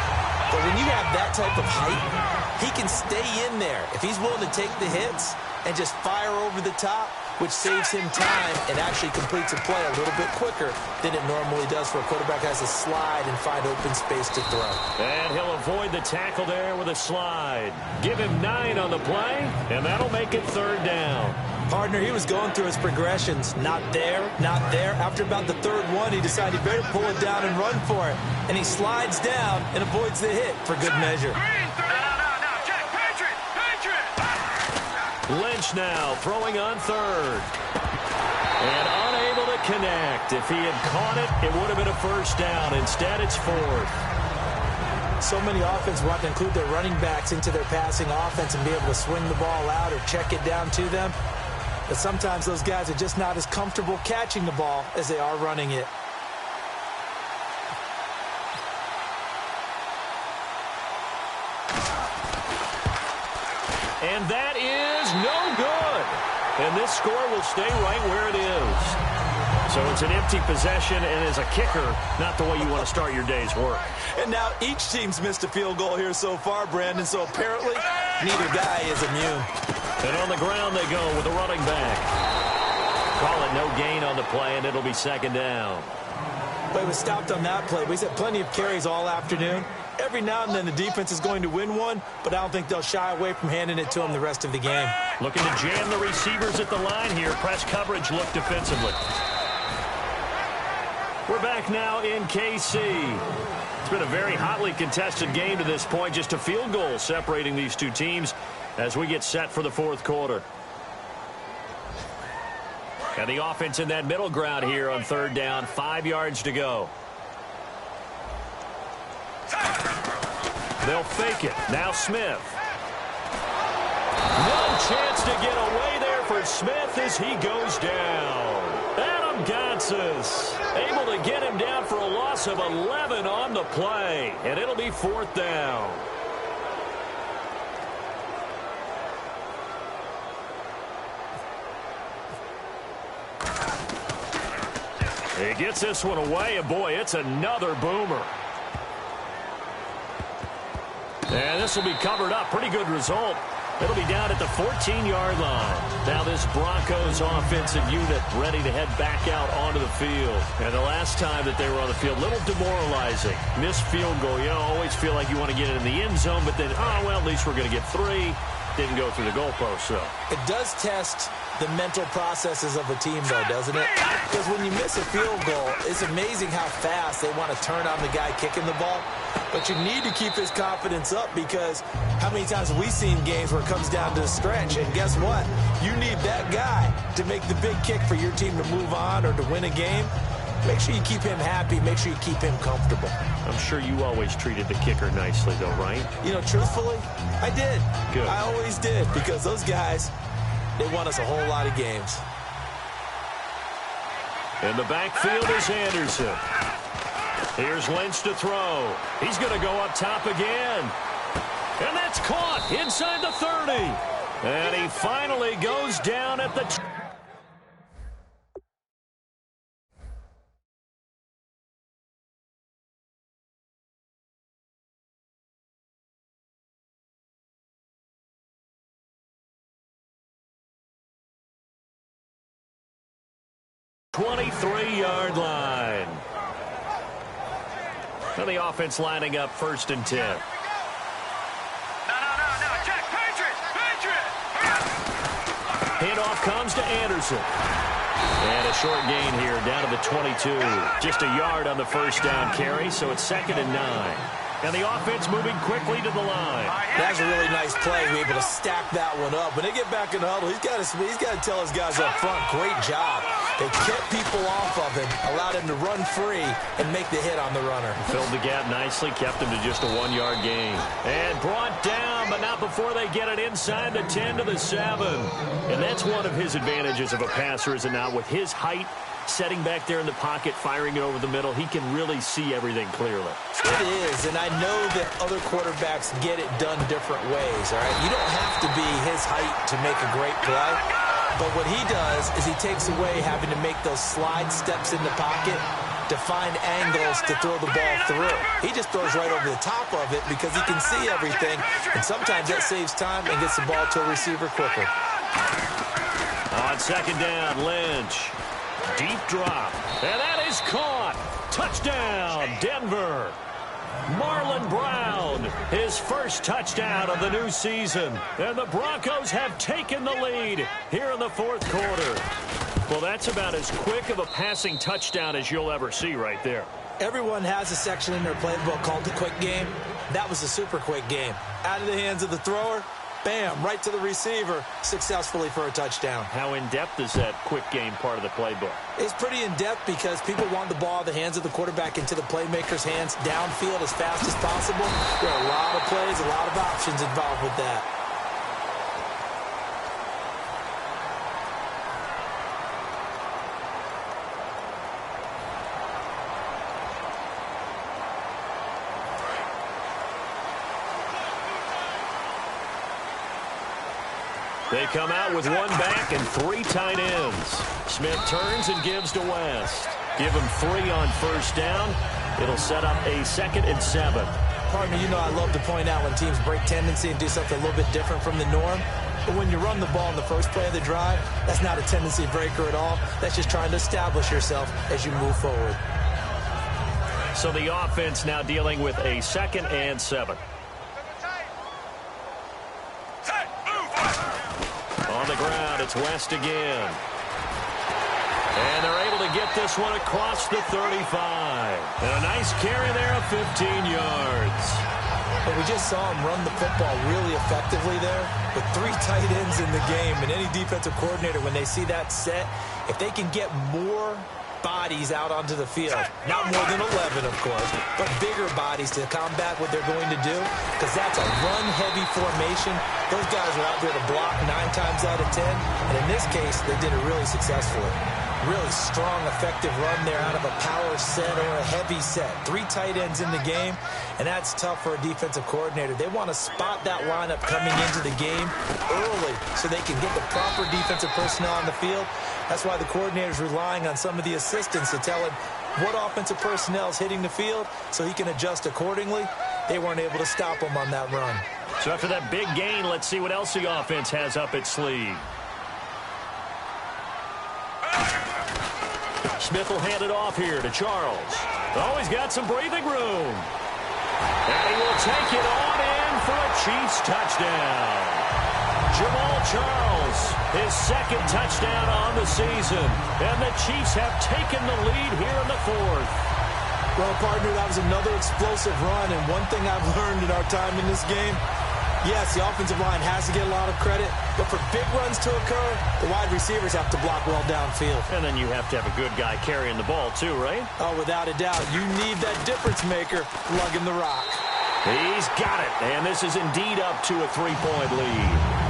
But when you have that type of height, he can stay in there. If he's willing to take the hits and just fire over the top, which saves him time and actually completes a play a little bit quicker than it normally does for a quarterback who has to slide and find open space to throw. And he'll avoid the tackle there with a slide. Give him 9 on the play, and that'll make it 3rd down. Partner, he was going through his progressions. Not there, not there. After about the 3rd one, he decided he better pull it down and run for it. And he slides down and avoids the hit for good measure. Lynch now throwing on 3rd. And unable to connect. If he had caught it, it would have been a 1st down. Instead, it's 4th. So many offenses want to include their running backs into their passing offense and be able to swing the ball out or check it down to them. But sometimes those guys are just not as comfortable catching the ball as they are running it. And that is no good. And this score will stay right where it is. So it's an empty possession, and as a kicker, not the way you want to start your day's work. And now each team's missed a field goal here so far, Brandon, so apparently neither guy is immune. And on the ground they go with the running back. Call it no gain on the play, and it'll be 2nd down. But he was stopped on that play. We've had plenty of carries all afternoon. Every now and then the defense is going to win one, but I don't think they'll shy away from handing it to him the rest of the game. Looking to jam the receivers at the line here. Press coverage look defensively. We're back now in KC. It's been a very hotly contested game to this point. Just a field goal separating these two teams as we get set for the 4th quarter. And the offense in that middle ground here on 3rd down. 5 yards to go. They'll fake it. Now Smith. No chance to get away there for Smith as he goes down. Adam Gotsis able to get him down for a loss of 11 on the play. And it'll be 4th down. He gets this one away, and boy, it's another boomer. And this will be covered up. Pretty good result. It'll be down at the 14-yard line. Now this Broncos offensive unit ready to head back out onto the field. And the last time that they were on the field, a little demoralizing. Missed field goal. You know, always feel like you want to get it in the end zone, but then, oh, well, at least we're going to get 3. Didn't go through the goalpost, though. It does test the mental processes of a team, though, doesn't it? Because when you miss a field goal, it's amazing how fast they want to turn on the guy kicking the ball. But you need to keep his confidence up, because how many times have we seen games where it comes down to the stretch? And guess what? You need that guy to make the big kick for your team to move on or to win a game. Make sure you keep him happy. Make sure you keep him comfortable. I'm sure you always treated the kicker nicely, though, right? You know, truthfully, I did. Good. I always did, because those guys, they won us a whole lot of games. In the backfield is Anderson. Here's Lynch to throw. He's going to go up top again. And that's caught inside the 30. And he finally goes down at the 23-yard line. And the offense lining up 1st and 10. No, check, Patriot! Handoff comes to Anderson. And a short gain here down to the 22. Just a yard on the 1st down carry, so it's 2nd and 9. And the offense moving quickly to the line. That's a really nice play. We're able to stack that one up. When they get back in the huddle, he's got to tell his guys up front, great job. They kept people off of him, allowed him to run free, and make the hit on the runner. Filled the gap nicely, kept him to just a 1-yard gain. And brought down, but not before they get it inside the 10 to the 7. And that's one of his advantages of a passer, is it not? With his height, Setting back there in the pocket, firing it over the middle, he can really see everything clearly. It is, and I know that other quarterbacks get it done different ways, all right? You don't have to be his height to make a great play, but what he does is he takes away having to make those slide steps in the pocket to find angles to throw the ball through. He just throws right over the top of it because he can see everything, and sometimes that saves time and gets the ball to a receiver quicker. On second down, Lynch. Deep drop, and that is caught. Touchdown, Denver. Marlon Brown, his first touchdown of the new season. And the Broncos have taken the lead here in the fourth quarter. Well, that's about as quick of a passing touchdown as you'll ever see right there. Everyone has a section in their playbook called the quick game. That was a super quick game. Out of the hands of the thrower, bam, right to the receiver, successfully for a touchdown. How in-depth is that quick game part of the playbook? It's pretty in-depth because people want the ball out of the hands of the quarterback into the playmaker's hands downfield as fast as possible. There are a lot of plays, a lot of options involved with that. They come out with one back and three tight ends. Smith turns and gives to West. Give him 3 on first down. It'll set up a 2nd and 7. Partner, you know I love to point out when teams break tendency and do something a little bit different from the norm. But when you run the ball in the first play of the drive, that's not a tendency breaker at all. That's just trying to establish yourself as you move forward. So the offense now dealing with a 2nd and 7. On the ground, it's West again. And they're able to get this one across the 35. And a nice carry there of 15 yards. But we just saw him run the football really effectively there with 3 tight ends in the game. And any defensive coordinator, when they see that set, if they can get more bodies out onto the field, not more than 11, of course, but bigger bodies to combat what they're going to do, because that's a run-heavy formation. Those guys are out there to block 9 times out of 10, and in this case, they did it really successfully. Really strong, effective run there out of a power set or a heavy set. 3 tight ends in the game, and that's tough for a defensive coordinator. They want to spot that lineup coming into the game early so they can get the proper defensive personnel on the field. That's why the coordinator's relying on some of the assistants to tell him what offensive personnel is hitting the field so he can adjust accordingly. They weren't able to stop him on that run. So after that big gain, let's see what else the offense has up its sleeve. Smith will hand it off here to Charles. Oh, he's got some breathing room. And he will take it on in for a Chiefs touchdown. Jamal Charles, his 2nd touchdown on the season. And the Chiefs have taken the lead here in the 4th. Well, partner, that was another explosive run. And one thing I've learned in our time in this game, yes, the offensive line has to get a lot of credit, but for big runs to occur, the wide receivers have to block well downfield. And then you have to have a good guy carrying the ball too, right? Oh, without a doubt. You need that difference maker lugging the rock. He's got it, and this is indeed up to a 3-point lead.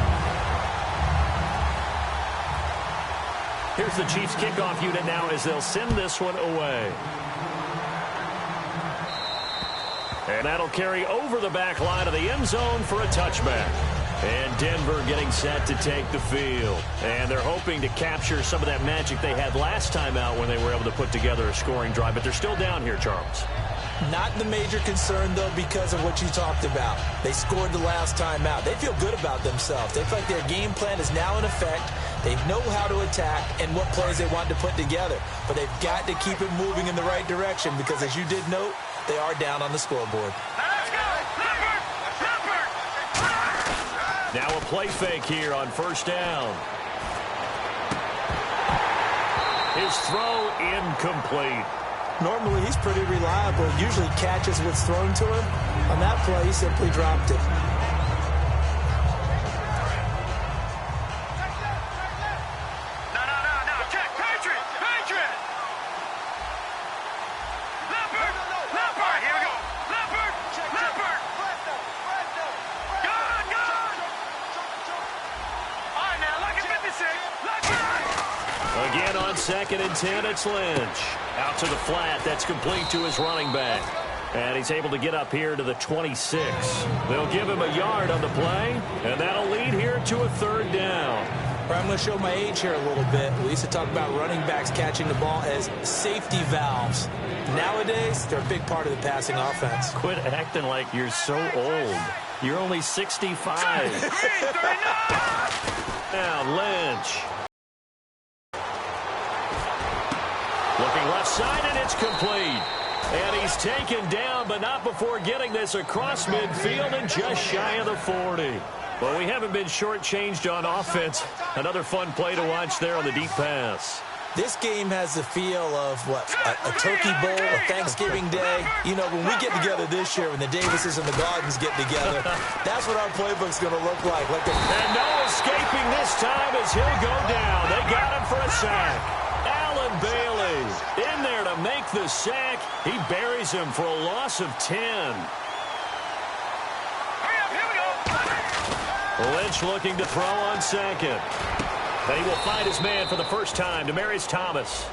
Here's the Chiefs kickoff unit now as they'll send this one away. And that'll carry over the back line of the end zone for a touchback. And Denver getting set to take the field. And they're hoping to capture some of that magic they had last time out when they were able to put together a scoring drive. But they're still down here, Charles. Not the major concern, though, because of what you talked about. They scored the last time out. They feel good about themselves. They feel like their game plan is now in effect. They know how to attack and what plays they want to put together. But they've got to keep it moving in the right direction because, as you did note, they are down on the scoreboard. Now a play fake here on first down. His throw incomplete. Normally, he's pretty reliable. Usually catches what's thrown to him. On that play, he simply dropped it. 2nd and 10, it's Lynch. Out to the flat, that's complete to his running back. And he's able to get up here to the 26. They'll give him a yard on the play, and that'll lead here to a 3rd down. I'm going to show my age here a little bit. We used to talk about running backs catching the ball as safety valves. Nowadays, they're a big part of the passing offense. Quit acting like you're so old. You're only 65. Now, Lynch. Looking left side, and it's complete. And he's taken down, but not before getting this across midfield and just shy of the 40. Well, we haven't been shortchanged on offense. Another fun play to watch there on the deep pass. This game has the feel of, what, a turkey bowl, a Thanksgiving day. You know, when we get together this year, when the Davises and the Gardens get together, that's what our playbook's going to look like. And no escaping this time as he'll go down. They got him for a sack. Allen Bailey in there to make the sack. He buries him for a loss of 10. Lynch looking to throw on 2nd. And he will find his man for the first time, Demaryius Thomas.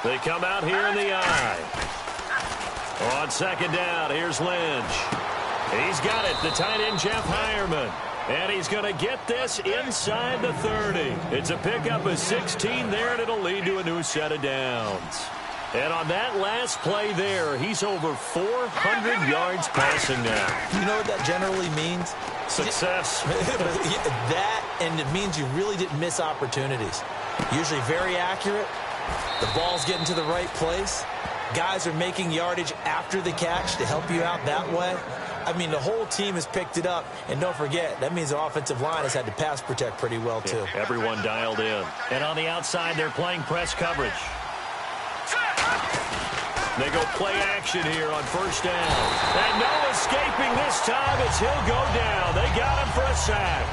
They come out here in the eye. On 2nd down, here's Lynch. He's got it, the tight end Jeff Hireman. And he's going to get this inside the 30. It's a pickup of 16 there, and it'll lead to a new set of downs. And on that last play there, he's over 400 yards passing now. You know what that generally means? Success. That, and it means you really didn't miss opportunities. Usually very accurate. The ball's getting to the right place. Guys are making yardage after the catch to help you out that way. I mean, the whole team has picked it up. And don't forget, that means the offensive line has had to pass protect pretty well, too. Yeah, everyone dialed in. And on the outside, they're playing press coverage. They go play action here on 1st down. And no escaping this time as he'll go down. They got him for a sack.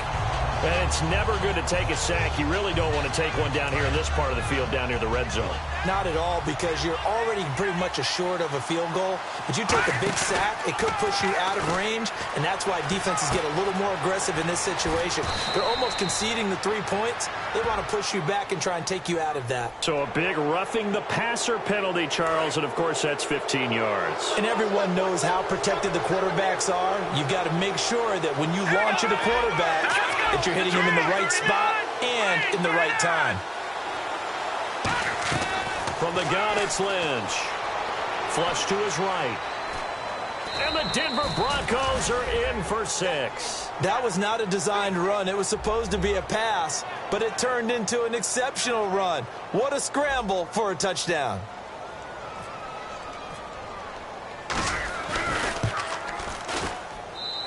And it's never good to take a sack. You really don't want to take one down here in this part of the field, down near the red zone. Not at all, because you're already pretty much assured of a field goal. But you take a big sack, it could push you out of range, and that's why defenses get a little more aggressive in this situation. They're almost conceding the 3 points. They want to push you back and try and take you out of that. So a big roughing the passer penalty, Charles, and of course that's 15 yards. And everyone knows how protected the quarterbacks are. You've got to make sure that when you launch at a quarterback, that you're hitting him in the right spot and in the right time. From the gun, it's Lynch. Flush to his right. And the Denver Broncos are in for 6. That was not a designed run. It was supposed to be a pass, but it turned into an exceptional run. What a scramble for a touchdown.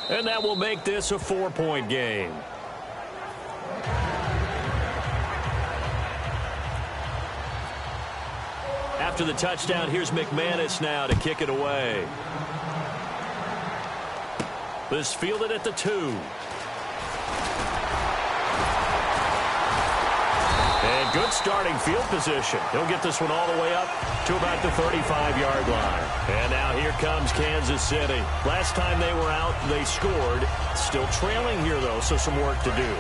And that will make this a 4-point game. After the touchdown, here's McManus now to kick it away. This fielded at the 2. And good starting field position. He'll get this one all the way up to about the 35-yard line. And now here comes Kansas City. Last time they were out, they scored. Still trailing here, though, so some work to do.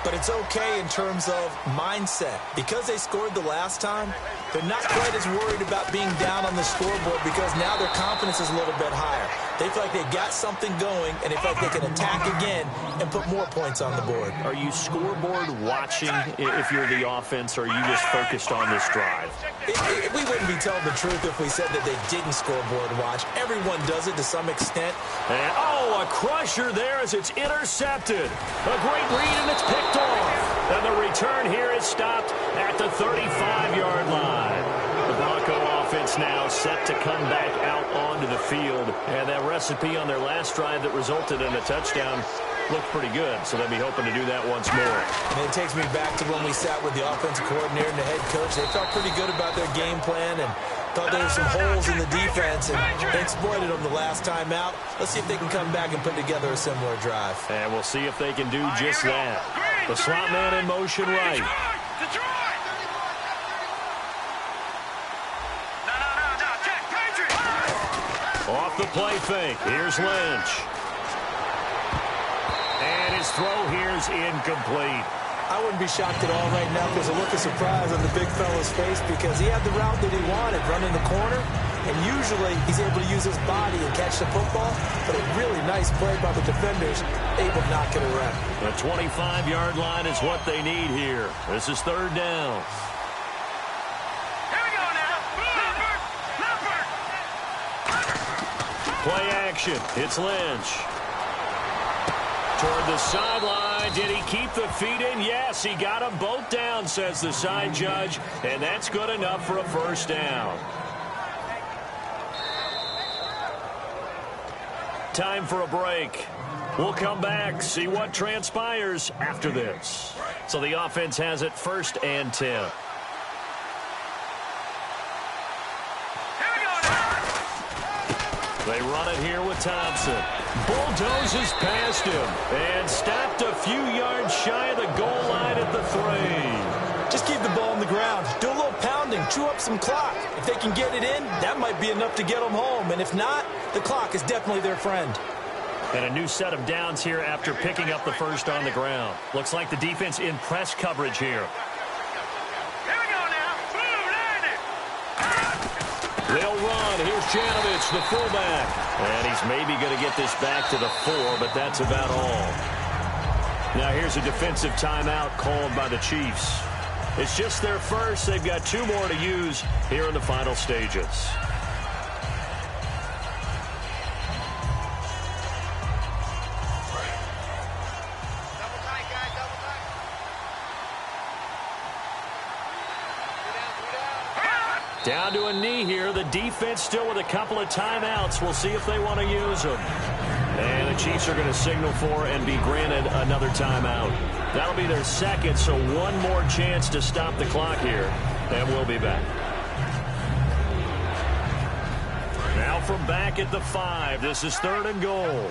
But it's okay in terms of mindset. Because they scored the last time, they're not quite as worried about being down on the scoreboard because now their confidence is a little bit higher. They feel like they got something going, and they feel like they can attack again and put more points on the board. Are you scoreboard watching if you're the offense, or are you just focused on this drive? We wouldn't be telling the truth if we said that they didn't scoreboard watch. Everyone does it to some extent. And, a crusher there as it's intercepted. A great read, and it's picked off. And the return here is stopped at the 35-yard line. The Bronco offense now set to come back out onto the field. And that recipe on their last drive that resulted in a touchdown looked pretty good, so they'll be hoping to do that once more. And it takes me back to when we sat with the offensive coordinator and the head coach. They felt pretty good about their game plan and thought there were some holes in the defense, and they exploited them the last time out. Let's see if they can come back and put together a similar drive. And we'll see if they can do just that. The slot man in motion right. the play fake. Here's Lynch. And his throw here is incomplete. I wouldn't be shocked at all right now if there's a look of surprise on the big fella's face because he had the route that he wanted, running the corner, and usually he's able to use his body and catch the football, but a really nice play by the defenders, able to knock it around. The 25-yard line is what they need here. This is third down. Here we go now. Play action. It's Lynch. Toward the sideline. Did he keep the feet in? Yes, he got them both down, says the side judge, and that's good enough for a first down. Time for a break. We'll come back, see what transpires after this. So the offense has it 1st and 10. They run it here with Thompson. Bulldozes past him and stopped a few yards shy of the goal line at the 3. Just keep the ball on the ground. Do a little pounding. Chew up some clock. If they can get it in, that might be enough to get them home. And if not, the clock is definitely their friend. And a new set of downs here after picking up the first on the ground. Looks like the defense in press coverage here. They'll run. Here's Janovich, the fullback. And he's maybe going to get this back to the 4, but that's about all. Now here's a defensive timeout called by the Chiefs. It's just their first. They've got 2 more to use here in the final stages. Down to a knee here. The defense still with a couple of timeouts. We'll see if they want to use them. And the Chiefs are going to signal for and be granted another timeout. That'll be their second, so one more chance to stop the clock here. And we'll be back. Now from back at the 5. This is 3rd and goal.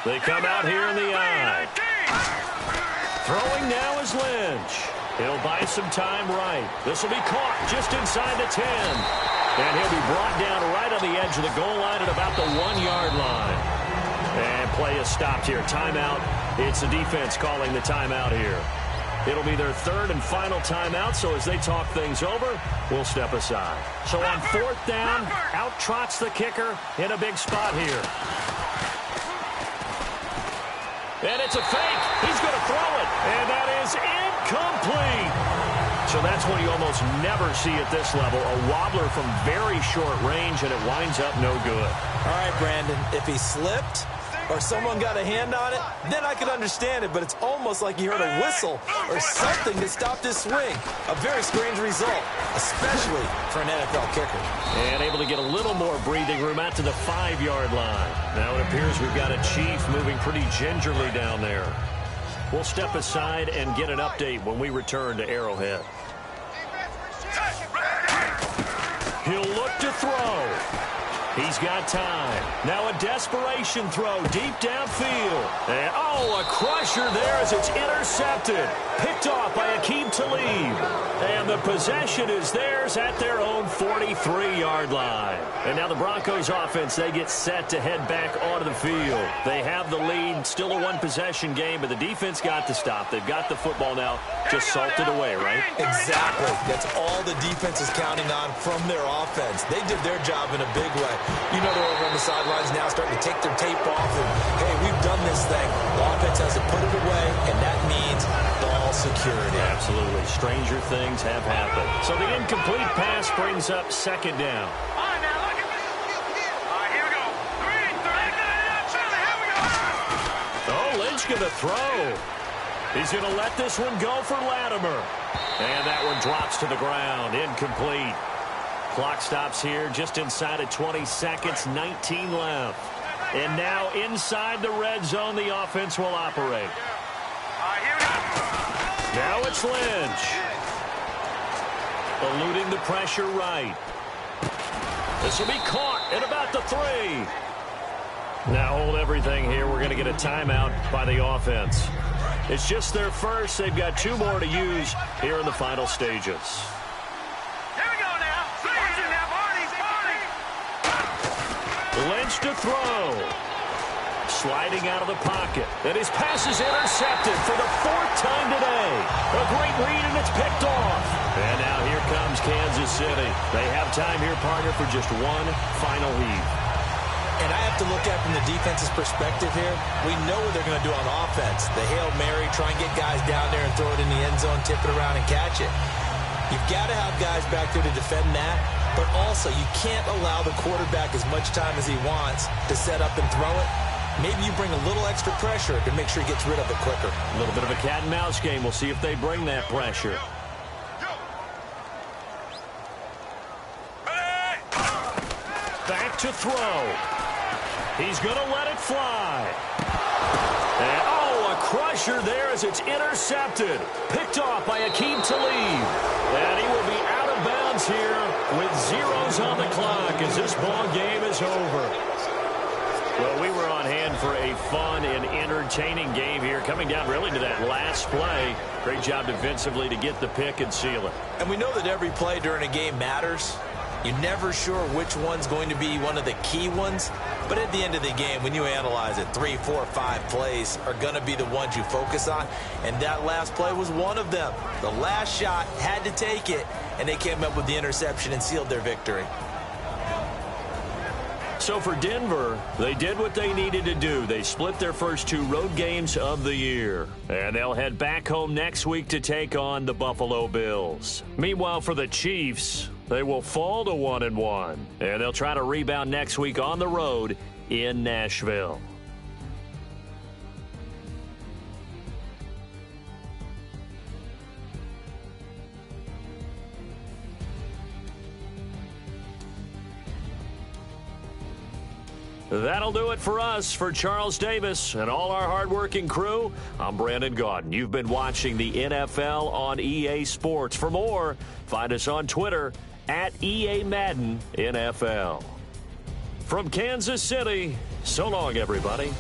They come out here in the I. Throwing now is Lynch. He'll buy some time right. This will be caught just inside the 10. And he'll be brought down right on the edge of the goal line at about the 1-yard line. And play is stopped here. Timeout. It's the defense calling the timeout here. It'll be their 3rd and final timeout, so as they talk things over, we'll step aside. So on 4th down, out trots the kicker in a big spot here. And it's a fake. He's going to throw it. And that is incomplete. So that's what you almost never see at this level. A wobbler from very short range, and it winds up no good. All right, Brandon, if he slipped or someone got a hand on it, then I could understand it, but it's almost like you heard a whistle or something that stopped his swing. A very strange result, especially for an NFL kicker. And able to get a little more breathing room out to the 5-yard line. Now it appears we've got a Chief moving pretty gingerly down there. We'll step aside and get an update when we return to Arrowhead. He'll look to throw. He's got time. Now a desperation throw deep downfield. And, a crusher there as it's intercepted. Picked off by Aqib Talib. And the possession is theirs at their own 43-yard line. And now the Broncos offense, they get set to head back onto the field. They have the lead. Still a one-possession game, but the defense got to stop. They've got the football now. Just salted away, right? Exactly. That's all the defense is counting on from their offense. They did their job in a big way. You know they're over on the sidelines now starting to take their tape off and, hey, we've done this thing. The offense has to put it away, and that means ball security. Absolutely. Stranger things have happened. So the incomplete pass brings up 2nd down. All right, now look at this. All right, here we go. 3, 3. Oh, Lynch going to throw. He's going to let this one go for Latimer. And that one drops to the ground. Incomplete. Clock stops here just inside of 20 seconds, 19 left. And now inside the red zone, the offense will operate. Now it's Lynch. Eluding the pressure right. This will be caught at about the 3. Now hold everything here. We're going to get a timeout by the offense. It's just their first. They've got 2 more to use here in the final stages. Lynch to throw. Sliding out of the pocket. And his pass is intercepted for the 4th time today. A great read, and it's picked off. And now here comes Kansas City. They have time here, partner, for just one final heave. And I have to look at it from the defense's perspective here. We know what they're going to do on offense. The Hail Mary, try and get guys down there and throw it in the end zone, tip it around and catch it. You've got to have guys back there to defend that, but also you can't allow the quarterback as much time as he wants to set up and throw it. Maybe you bring a little extra pressure to make sure he gets rid of it quicker. A little bit of a cat and mouse game. We'll see if they bring that pressure. Back to throw. He's going to let it fly. And, a crusher there as it's intercepted. Picked off by Aqib Talib. And he will be out of bounds here with zeros on the clock as this ball game is over. Well, we were on hand for a fun and entertaining game here, coming down really to that last play. Great job defensively to get the pick and seal it. And we know that every play during a game matters. You're never sure which one's going to be one of the key ones. But at the end of the game, when you analyze it, 3, 4, 5 plays are going to be the ones you focus on. And that last play was one of them. The last shot had to take it, and they came up with the interception and sealed their victory. So for Denver, they did what they needed to do. They split their first 2 road games of the year. And they'll head back home next week to take on the Buffalo Bills. Meanwhile, for the Chiefs, they will fall to 1-1. And they'll try to rebound next week on the road in Nashville. That'll do it for us. For Charles Davis and all our hardworking crew, I'm Brandon Gaudin. You've been watching the NFL on EA Sports. For more, find us on Twitter at EA Madden NFL. From Kansas City, so long, everybody.